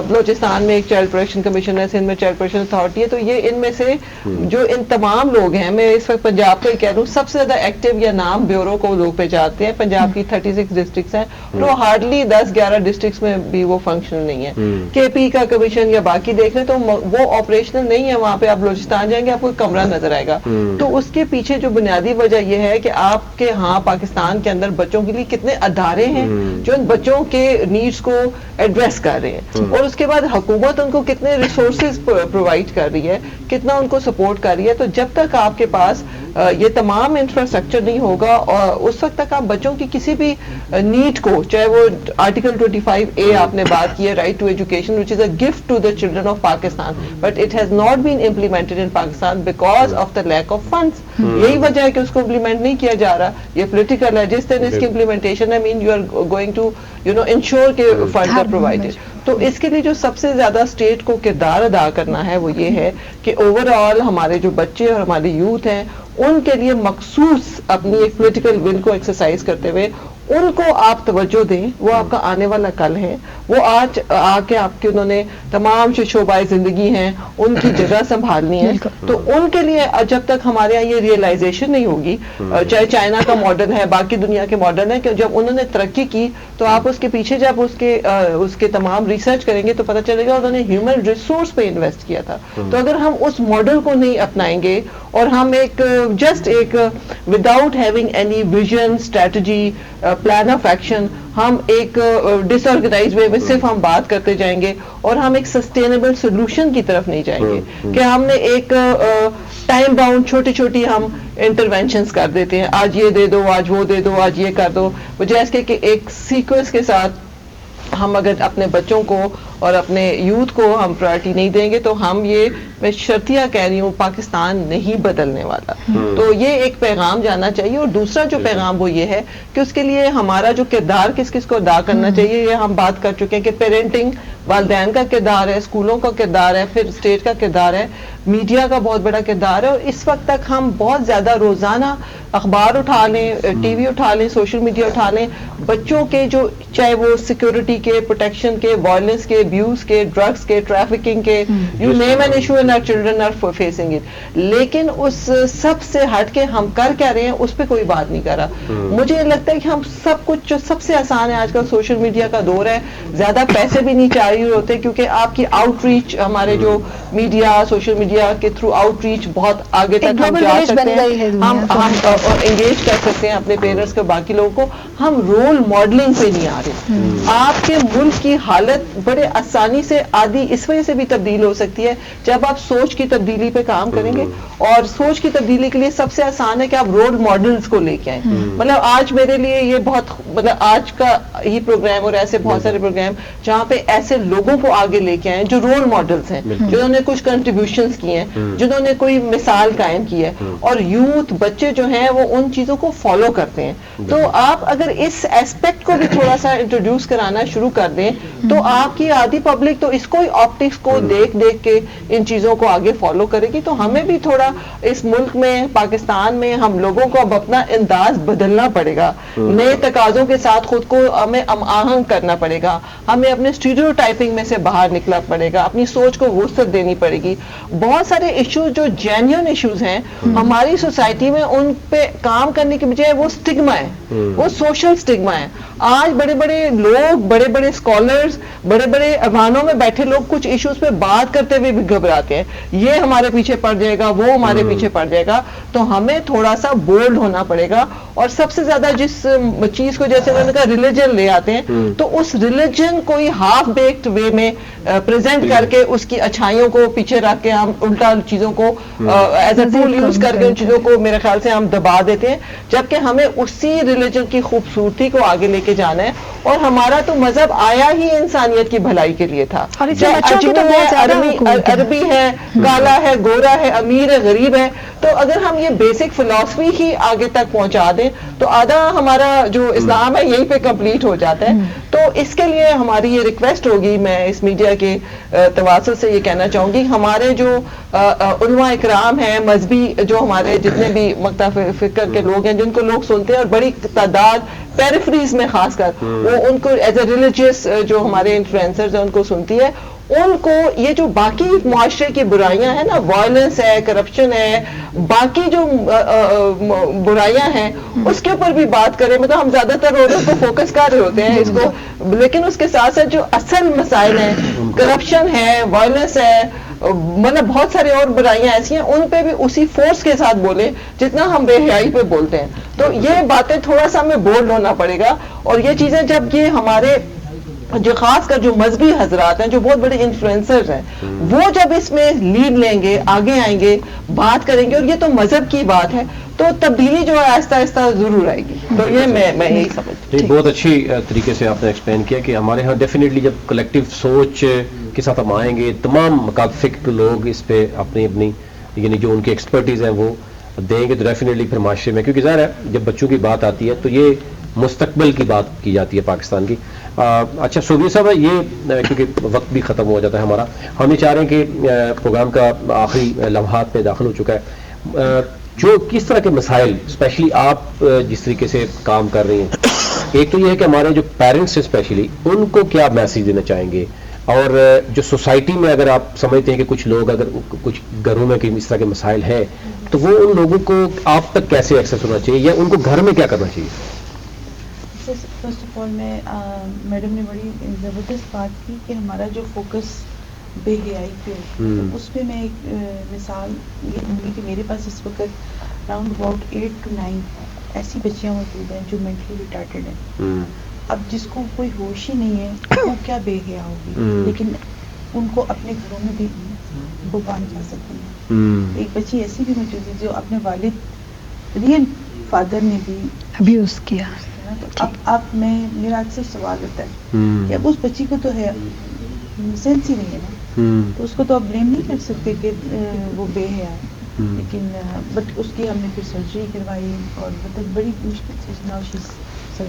بلوچستان میں ایک چائلڈ پروٹیکشن کمیشن ہے، سندھ میں چائلڈ پروٹیکشن اتھارٹی ہے. تو یہ ان میں سے جو ان تمام لوگ ہیں، میں اس وقت پنجاب کا ہی کہہ دوں، سب سے زیادہ ایکٹیو یا نام بیورو کو لوگ پہچانتے ہیں. پنجاب کی 36 ڈسٹرکٹس ہیں اور وہ ہارڈلی 10-11 ڈسٹرکٹس میں بھی وہ فنکشنل نہیں ہے. کے پی کا کمیشن یا باقی دیکھ لیں تو وہ آپریشنل نہیں ہے. وہاں پہ آپ بلوچستان جائیں گے آپ کو کمرہ نظر آئے گا. تو اس کے پیچھے جو بنیادی وجہ یہ ہے کہ آپ کے ہاں پاکستان کے اندر بچوں کے لیے کتنے ادارے ہیں جو ان بچوں کے نیڈس کو ایڈریس کر رہے ہیں، اور اس کے بعد حکومت ان کو کتنے ریسورسز پرووائڈ کر رہی ہے، کتنا ان کو سپورٹ کر رہی ہے. تو جب تک آپ کے پاس یہ تمام انفراسٹرکچر نہیں ہوگا اور اس وقت تک آپ بچوں کی کسی بھی نیڈ کو، چاہے وہ آرٹیکل 25A آپ نے بات کی ہے، right to education which is a gift to the children of Pakistan, but it has not been implemented in Pakistan because of the lack of funds. یہی وجہ ہے کہ اس کو امپلیمنٹ نہیں کیا جا رہا. یہ پولیٹیکل ہے. جس دن اس کی امپلیمنٹیشن ہے mean you are going to ensure کہ فنڈز آر پرووائڈیڈ. تو اس کے لیے جو سب سے زیادہ اسٹیٹ کو کردار ادا کرنا ہے وہ یہ ہے کہ اوور آل ہمارے جو بچے اور ہمارے یوتھ ہیں ان کے لیے مخصوص اپنی ایک پولیٹیکل ول کو ایکسرسائز کرتے ہوئے ان کو آپ توجہ دیں، وہ آپ کا آنے والا کل ہے، وہ آج آ کے آپ کے انہوں نے تمام جو شعبۂ زندگی ہیں ان کی جگہ سنبھالنی ہے، تو ان کے لیے جب تک ہمارے یہاں یہ ریئلائزیشن نہیں ہوگی، چاہے چائنا کا ماڈل ہے، باقی دنیا کے ماڈل ہیں، کہ جب انہوں نے ترقی کی تو آپ اس کے پیچھے جب اس کے تمام ریسرچ کریں گے تو پتہ چلے گا انہوں نے ہیومن ریسورس پہ انویسٹ کیا تھا. تو اگر ہم اس ماڈل کو نہیں اپنائیں گے اور ہم ایک جسٹ ایک without having any vision, strategy, plan of action, ہم ایک ڈس آرگنائز وے میں صرف ہم بات کرتے جائیں گے اور ہم ایک سسٹینیبل سولوشن کی طرف نہیں جائیں گے، کہ ہم نے ایک ٹائم باؤنڈ چھوٹی چھوٹی ہم انٹرونشنز کر دیتے ہیں، آج یہ دے دو، آج وہ دے دو، آج یہ کر دو، جیسے کہ ایک سیکوینس کے ساتھ ہم اگر اپنے بچوں کو اور اپنے یوتھ کو ہم پرائرٹی نہیں دیں گے تو ہم یہ، میں شرطیہ کہہ رہی ہوں، پاکستان نہیں بدلنے والا. تو یہ ایک پیغام جانا چاہیے. اور دوسرا جو پیغام وہ یہ ہے کہ اس کے لیے ہمارا جو کردار کس کس کو ادا کرنا چاہیے، یہ ہم بات کر چکے ہیں کہ پیرنٹنگ، والدین کا کردار ہے، اسکولوں کا کردار ہے، پھر اسٹیٹ کا کردار ہے، میڈیا کا بہت بڑا کردار ہے. اور اس وقت تک ہم بہت زیادہ روزانہ اخبار اٹھا لیں، ٹی وی اٹھا لیں، سوشل میڈیا اٹھا لیں، بچوں کے جو چاہے وہ سیکورٹی کے، پروٹیکشن کے، وائلنس کے، ابیوز کے، ڈرگس کے، ٹریفکنگ کے، you name an issue and our children are facing it. لیکن اس سب سے ہٹ کے ہم کر کیا رہے ہیں اس پہ کوئی بات نہیں کر رہا. مجھے لگتا ہے کہ ہم سب کچھ جو سب سے آسان ہے آج کل سوشل میڈیا کا دور ہے، زیادہ پیسے بھی نہیں چاہیے ہوتے کیونکہ آپ کی آؤٹ ریچ، ہمارے جو میڈیا، سوشل میڈیا کے تھرو آؤٹ ریچ بہت آگے تک ہم جا سکتے ہیں، ہم انگیج کر سکتے ہیں اپنے پیرنٹس کو، باقی لوگوں کو. ہم رول ماڈلنگ پہ نہیں آ رہے. آپ کے ملک کی حالت بڑے آسانی سے آدھی اس وجہ سے بھی تبدیل ہو سکتی ہے جب آپ سوچ کی تبدیلی پہ کام کریں گے. اور سوچ کی تبدیلی کے لیے سب سے آسان ہے کہ آپ رول ماڈلز کو لے کے آئیں. مطلب آج میرے لیے یہ بہت، مطلب آج کا ہی پروگرام اور ایسے بہت سارے پروگرام جہاں پہ ایسے لوگوں کو آگے لے کے آئیں جو رول ماڈلز ہیں، جنہوں نے کچھ کنٹریبیوشنز کی ہیں، جنہوں نے کوئی مثال قائم کی ہے، اور یوتھ، بچے جو ہیں وہ ان چیزوں کو فالو کرتے ہیں. تو آپ اگر اس ایسپیکٹ کو بھی تھوڑا سا انٹروڈیوس کرانا شروع کر دیں تو آپ کی آدھی پبلک تو اس کو آپٹکس کو دیکھ دیکھ کے ان چیزوں کو آگے فالو کرے گی. تو ہمیں بھی تھوڑا اس ملک میں، پاکستان میں، ہم لوگوں کو اب اپنا انداز بدلنا پڑے گا، نئے تقاضوں کے ساتھ خود کو ہمیں آہنگ کرنا پڑے گا، ہمیں اپنے اسٹیریو ٹائپنگ میں سے باہر نکلنا پڑے گا، اپنی سوچ کو وسعت دینی پڑے گی. بہت سارے ایشوز جو جینیون ایشوز ہیں ہماری سوسائٹی میں، ان پہ کام کرنے کی بجائے وہ سٹگما ہے، وہ سوشل سٹگما ہے. آج بڑے بڑے لوگ، بڑے بڑے اسکالرز، بڑے بڑے ایوانوں میں بیٹھے لوگ کچھ ایشوز پہ بات کرتے ہوئے بھی گھبراتے ہیں، یہ ہمارے پیچھے پڑ جائے گا، وہ ہمارے پیچھے پڑ جائے گا. تو ہمیں تھوڑا سا بولڈ ہونا پڑے گا. اور سب سے زیادہ جس چیز کو، جیسے میں نے کہا ریلیجن لے آتے ہیں، تو اس ریلیجن کو ہی ہاف بیکڈ وے میں پریزنٹ کر کے اس کی اچھائیوں کو پیچھے رکھ کے ہم الٹا چیزوں کو ایز اے ٹول یوز کر کے ان چیزوں کو میرے خیال سے ہم دبا دیتے ہیں، جبکہ ہمیں اسی ریلیجن کی خوبصورتی کو آگے لے کے جانا ہے. اور ہمارا تو مذہب آیا ہی انسانیت کی بھلائی کے لیے تھا. عربی ہے، کالا ہے، گورا ہے، امیر ہے، غریب ہے. تو اگر ہم یہ بیسک فلسفی ہی آگے تک پہنچا دیں تو آدھا ہمارا جو اسلام ہے یہیں پہ کمپلیٹ ہو جاتا ہے. تو اس کے لیے ہماری یہ ریکویسٹ ہوگی، میں اس میڈیا کے تواسط سے یہ کہنا چاہوں گی، ہمارے جو علماء اکرام ہیں، مذہبی جو ہمارے جتنے بھی مکتب فکر کے لوگ ہیں جن کو لوگ سنتے ہیں، اور بڑی تعداد پیریفریز میں خاص کر وہ ان کو ایز اے ریلیجیس جو ہمارے انفلوئنسرز ہیں ان کو سنتی ہے، ان کو یہ جو باقی معاشرے کی برائیاں ہیں نا، وائلنس ہے، کرپشن ہے، باقی جو برائیاں ہیں اس کے اوپر بھی بات کریں. مطلب ہم زیادہ تر عورتوں کو فوکس کر رہے ہوتے ہیں اس کو، لیکن اس کے ساتھ ساتھ جو اصل مسائل ہیں، کرپشن ہے، وائلنس ہے، مطلب بہت سارے اور برائیاں ایسی ہیں، ان پہ بھی اسی فورس کے ساتھ بولیں جتنا ہم بے حیائی پہ بولتے ہیں. تو یہ باتیں تھوڑا سا ہمیں بولڈ ہونا پڑے گا. اور یہ چیزیں جب یہ ہمارے جو خاص کر جو مذہبی حضرات ہیں، جو بہت بڑے انفلوئنسرز ہیں، وہ جب اس میں لیڈ لیں گے، آگے آئیں گے، بات کریں گے، اور یہ تو مذہب کی بات ہے، تو تبدیلی جو ہے آہستہ آہستہ ضرور آئے گی. تو یہ میں یہی سمجھتی ہوں. بہت اچھی طریقے سے آپ نے ایکسپلین کیا کہ ہمارے ہاں ڈیفینیٹلی جب کلیکٹیو سوچ کے ساتھ ہم آئیں گے، تمام مکاتفک لوگ اس پہ اپنی اپنی یعنی جو ان کی ایکسپرٹیز ہیں وہ دیں گے، تو ڈیفینیٹلی پھر معاشرے میں، کیونکہ ظاہر ہے جب بچوں کی بات آتی ہے تو یہ مستقبل کی بات کی جاتی ہے پاکستان کی. اچھا صوبیہ صاحب، یہ کیونکہ وقت بھی ختم ہو جاتا ہے ہمارا، ہم یہ چاہ رہے ہیں کہ پروگرام کا آخری لمحات میں داخل ہو چکا ہے، جو کس طرح کے مسائل اسپیشلی آپ جس طریقے سے کام کر رہی ہیں ایک تو یہ ہے کہ ہمارے جو پیرنٹس ہیں اسپیشلی ان کو کیا میسج دینا چاہیں گے, اور جو سوسائٹی میں اگر آپ سمجھتے ہیں کہ کچھ لوگ اگر کچھ گھروں میں اس طرح کے مسائل ہیں تو وہ ان لوگوں کو آپ تک کیسے ایکسیس ہونا چاہیے, یا ان کو گھر میں کیا کرنا چاہیے؟ فرسٹ آف آل میں میڈم نے بڑی زبردست بات کی کہ ہمارا جو فوکس بے حیائی پہ ہے, اس پہ میں ایک مثال یہ دوں گی کہ میرے پاس اس وقت اراؤنڈ اباؤٹ 8 to 9 ایسی بچیاں موجود ہیں جو مینٹلی ریٹارڈڈ ہیں. اب جس کو کوئی ہوش ہی نہیں ہے وہ کیا بے حیا ہوگی, لیکن ان کو اپنے گھروں میں بھی بحران جا سکتے ہیں. ایک بچی ایسی بھی موجود ہے جو اپنے والد ریئل فادر نے بھی ابیوز کیا. تو اب میرا اکثر سوال ہوتا ہے کہ اب اس بچی کو تو ہے سینس ہی نہیں ہے نا, تو اس کو تو آپ بلیم نہیں کر سکتے کہ وہ بے حیا ہے. لیکن بٹ اس کی ہم نے پھر سرجری کروائی اور مطلب بڑی مشکل سے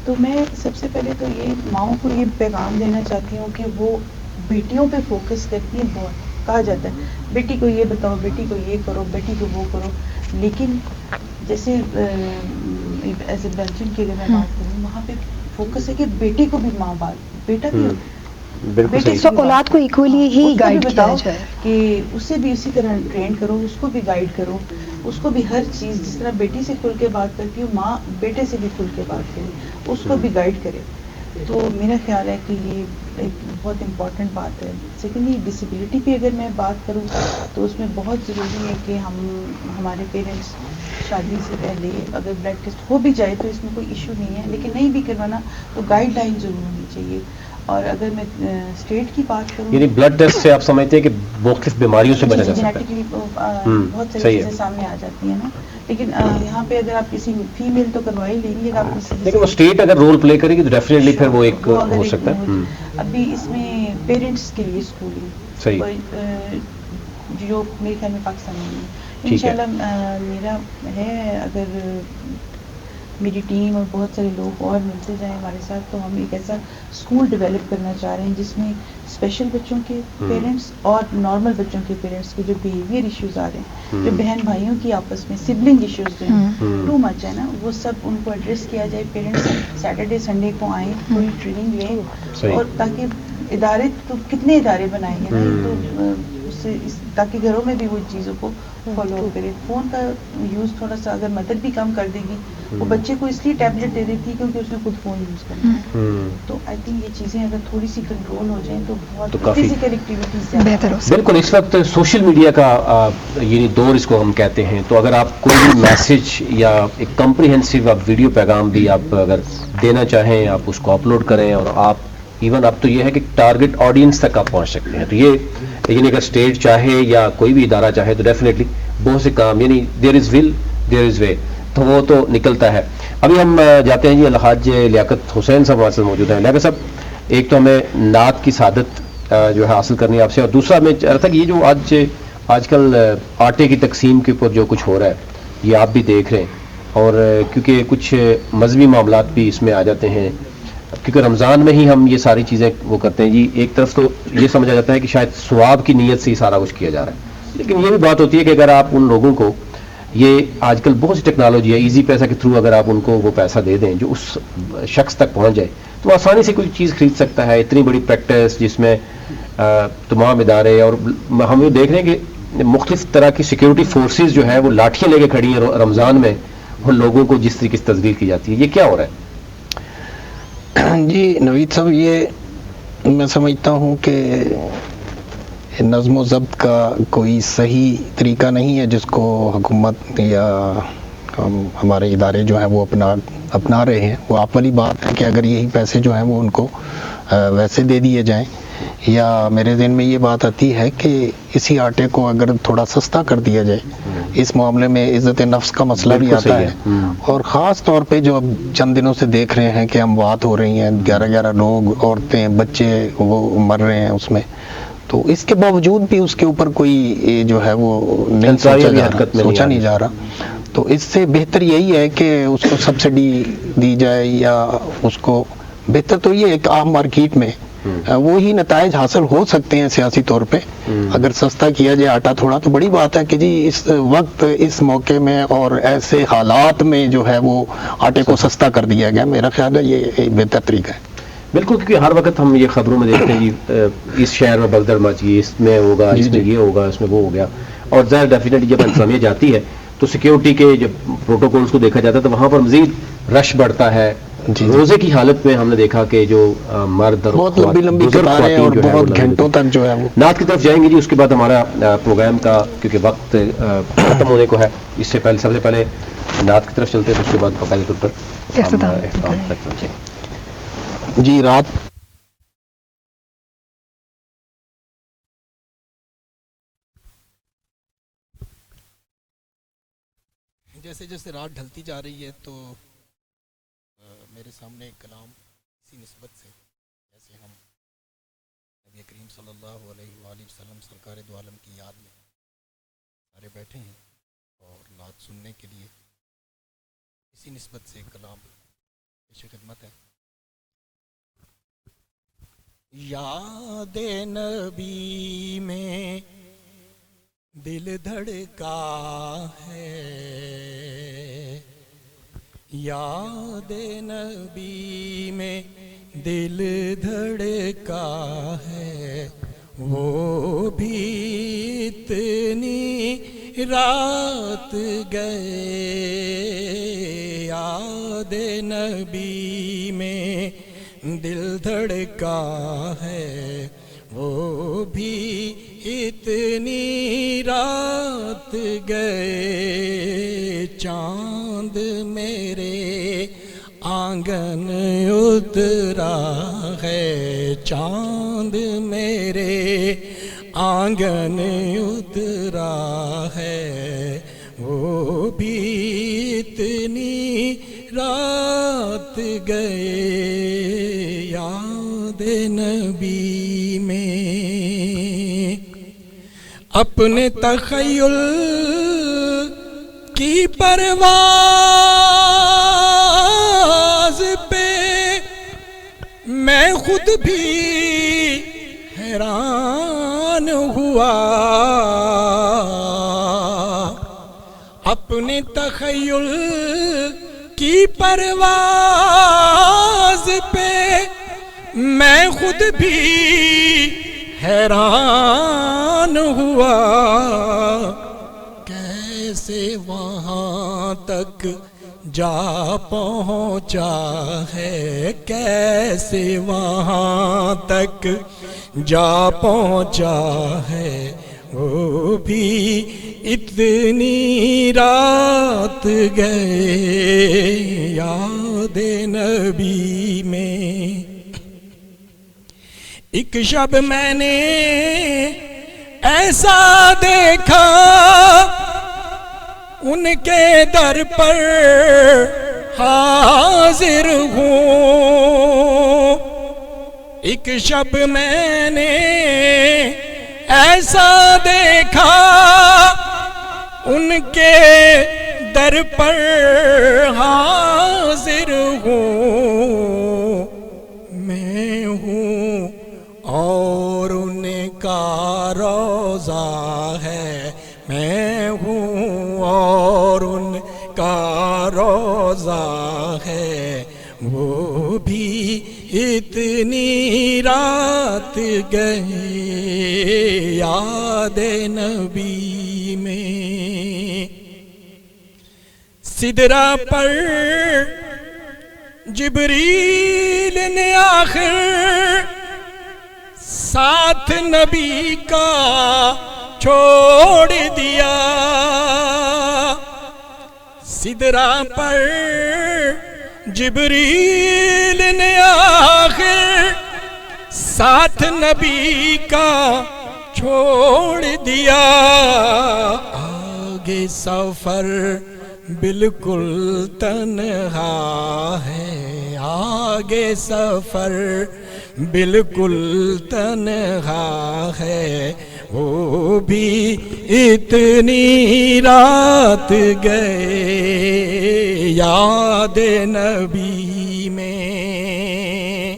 تو میں سب سے پہلے تو یہ ماؤں کو یہ پیغام دینا چاہتی ہوں کہ وہ بیٹیوں پہ فوکس کرتی ہیں. بہت کہا جاتا ہے بیٹی کو یہ بتاؤ, بیٹی کو یہ کرو, بیٹی کو وہ کرو, لیکن جیسے ایز اے بیلجیم کی اگر میں بات کروں وہاں پہ فوکس ہے کہ بیٹے کو بھی ماں باپ بیٹا بھی بیٹے کو اولاد کو ایکولی ہی گائیڈ کیا جائے کہ اسے بھی اسی طرح ٹرین کرو, اس کو بھی گائیڈ کرو, اس کو بھی ہر چیز جس طرح بیٹی سے کھل کے بات کرتی ہوں ماں بیٹے سے بھی کھل کے بات کرے, اس کو بھی گائیڈ کرے. تو میرا خیال ہے کہ یہ ایک بہت امپورٹنٹ بات ہے. سیکنڈلی ڈسیبلٹی پہ اگر میں بات کروں تو اس میں بہت ضروری ہے کہ ہمارے پیرنٹس شادی سے پہلے اگر بلڈ ٹیسٹ ہو بھی جائے تو اس میں کوئی ایشو نہیں ہے, لیکن نہیں بھی کروانا تو گائیڈ لائن ضرور ہونی چاہیے. اور اگر میں اسٹیٹ کی بات کروں یعنی بلڈ ٹیسٹ سے آپ سمجھتے ہیں کہ مختلف بیماریوں سے بچا جا سکتا ہے, جینیٹکلی بہت ساری چیزیں سامنے آ جاتی ہیں نا, لیکن یہاں پہ اگر آپ کسی فیمیل تو کروا ہی لیں گے, اگر آپ لیکن وہ اسٹیٹ اگر رول پلے کرے گی تو ڈیفینیٹلی پھر وہ ایک ہو سکتا ہے. ابھی اس میں پیرنٹس کے لیے اسکولنگ صحیح جو میرے خیال میں پاکستان میں ہے انشاءاللہ میرا ہے, اگر میری ٹیم اور بہت سارے لوگ اور ملتے جائیں ہمارے ساتھ تو ہم ایک ایسا اسکول ڈیولپ کرنا چاہ رہے ہیں جس میں اسپیشل بچوں کے پیرنٹس اور نارمل بچوں کے پیرنٹس کے جو بیہیویئر ایشوز آ رہے ہیں, جو بہن بھائیوں کی آپس میں سبلنگ ایشوز جو ہیں ٹو مچ ہے نا, وہ سب ان کو ایڈریس کیا جائے. پیرنٹس سیٹرڈے سنڈے کو آئیں, تھوڑی ٹریننگ لیں, اور تاکہ ادارے تو کتنے ادارے بنائیں گے نا, تو تاکہ گھروں میں بھی وہ چیزوں کو فالو اپ کرے. فون کا یوز تھوڑا سا اگر مدر بھی کم کر دے گی, وہ بچے کو اس لیے ٹیبلٹ دے دیتی ہے کیونکہ اس نے خود فون یوز کرنا ہے. تو آئی تھنک یہ چیزیں اگر تھوڑی سی کنٹرول ہو جائیں تو بہت فزیکل ایکٹیویٹیز سے بہتر ہو. بالکل اس وقت سوشل میڈیا کا یعنی دور اس کو ہم کہتے ہیں, تو اگر آپ کوئی بھی میسج یا ایک کمپریہنسو آپ ویڈیو پیغام بھی آپ اگر دینا چاہیں آپ اس کو اپلوڈ کریں, اور آپ ایون اب تو یہ ہے کہ ٹارگٹ آڈینس تک آپ پہنچ سکتے ہیں. تو یہ لیکن اگر اسٹیٹ چاہے یا کوئی بھی ادارہ چاہے تو ڈیفینیٹلی بہت سے کام یعنی دیر از ول دیر از وے, تو وہ تو نکلتا ہے. ابھی ہم جاتے ہیں جی الحاج لیاقت حسین صاحب ہمارے ساتھ موجود ہیں. لیاقت صاحب ایک تو ہمیں نعت کی سعادت جو ہے حاصل کرنی ہے آپ سے, اور دوسرا میں چاہ رہا تھا کہ یہ جو آج کل آٹے کی تقسیم کے اوپر جو کچھ ہو رہا ہے یہ آپ بھی دیکھ رہے ہیں, اور کیونکہ کچھ مذہبی معاملات بھی اس میں آ جاتے ہیں, کیونکہ رمضان میں ہی ہم یہ ساری چیزیں وہ کرتے ہیں جی. ایک طرف تو یہ سمجھا جاتا ہے کہ شاید ثواب کی نیت سے ہی سارا کچھ کیا جا رہا ہے, لیکن یہ بھی بات ہوتی ہے کہ اگر آپ ان لوگوں کو یہ آج کل بہت سی ٹیکنالوجی ہے, ایزی پیسہ کے تھرو اگر آپ ان کو وہ پیسہ دے دیں جو اس شخص تک پہنچ جائے تو آسانی سے کوئی چیز خرید سکتا ہے. اتنی بڑی پریکٹس جس میں تمام ادارے, اور ہم یہ دیکھ رہے ہیں کہ مختلف طرح کی سیکیورٹی فورسز جو ہے وہ لاٹھیاں لے کے کھڑی ہیں رمضان میں, ان لوگوں کو جس طریقے سے تذلیل کی جاتی ہے. یہ کیا ہو رہا ہے؟ جی نوید صاحب, یہ میں سمجھتا ہوں کہ نظم و ضبط کا کوئی صحیح طریقہ نہیں ہے جس کو حکومت یا ہمارے ادارے جو ہیں وہ اپنا رہے ہیں. وہ آپ والی بات ہے کہ اگر یہی پیسے جو ہیں وہ ان کو ویسے دے دیے جائیں, یا میرے ذہن میں یہ بات آتی ہے کہ اسی آٹے کو اگر تھوڑا سستا کر دیا جائے, اس معاملے میں عزت نفس کا مسئلہ بھی آتا ہے. اور خاص طور پہ جو اب چند دنوں سے دیکھ رہے ہیں کہ اموات ہو رہی ہیں, 11 لوگ, عورتیں, بچے وہ مر رہے ہیں اس میں, تو اس کے باوجود بھی اس کے اوپر کوئی جو ہے وہ نہیں سوچا نہیں جا رہا. تو اس سے بہتر یہی ہے کہ اس کو سبسڈی دی جائے, یا اس کو بہتر تو یہ ایک عام مارکیٹ میں وہی نتائج حاصل ہو سکتے ہیں سیاسی طور پہ. اگر سستا کیا جائے آٹا تھوڑا تو بڑی بات ہے کہ جی اس وقت اس موقع میں اور ایسے حالات میں جو ہے وہ آٹے کو سستا کر دیا گیا. میرا خیال ہے یہ ایک بہتر طریقہ ہے. بالکل, کیونکہ ہر وقت ہم یہ خبروں میں دیکھتے ہیں جی اس شہر میں بگدڑ مچی, اس میں ہوگا, اس میں یہ ہوگا, اس میں وہ ہو گیا. اور ظاہر ڈیفینیٹلی جب انتظامیہ جاتی ہے تو سیکیورٹی کے جب پروٹوکولز کو دیکھا جاتا ہے تو وہاں پر مزید رش بڑھتا ہے. روزے کی حالت میں ہم نے دیکھا کہ جو مرد اور بہت لمبی لمبی قطاریں اور بہت گھنٹوں تک جو ہے وہ. نعت کی طرف جائیں گے جی, اس کے بعد ہمارا پروگرام کا کیونکہ وقت ختم ہونے کو ہے, اس سے پہلے سب سے پہلے نعت کی طرف چلتے ہیں, اس کے بعد باقاعدہ طور پر اختتام تک پہنچیں. جی رات جیسے جیسے رات ڈھلتی جا رہی ہے تو میرے سامنے ایک کلام اسی نسبت سے, جیسے ہم نبی کریم صلی اللہ علیہ وآلہ وسلم سرکار دو عالم کی یاد میں سارے بیٹھے ہیں اور نعت سننے کے لیے, اسی نسبت سے ایک کلام پیش خدمت ہے. یاد نبی میں دل دھڑکا ہے, یاد نبی میں دل دھڑکا ہے, وہ بھی اتنی رات گئے. یاد نبی میں دل دھڑکا ہے, وہ بھی اتنی رات گئے. چاند میرے آنگن اترا ہے, چاند میرے آنگن اترا ہے, وہ بھی اتنی رات گئے. یاد نبی میں اپنے تخیل کی پرواز پہ میں خود بھی حیران ہوا. اپنے تخیل کی پرواز پہ میں خود بھی حیران ہوا. کیسے وہاں تک جا پہنچا ہے, کیسے وہاں تک جا پہنچا ہے, وہ بھی اتنی رات گئے. یاد نبی میں ایک شب میں نے ایسا دیکھا, ان کے در پر حاضر ہوں. ایک شب میں نے ایسا دیکھا, ان کے در پر حاضر ہوں. میں ہوں اور ان کا روضہ ہے, میں ہوں اور ان کا روضہ ہے, وہ بھی اتنی رات گئے. یاد نبی میں سدرا پر جبریل نے آخر ساتھ نبی کا چھوڑ دیا. سدرا پر جبریل نے آخر ساتھ نبی کا چھوڑ دیا. آگے سفر بالکل تنہا ہے, آگے سفر بالکل تنہا ہے, وہ بھی اتنی رات گئے. یاد نبی میں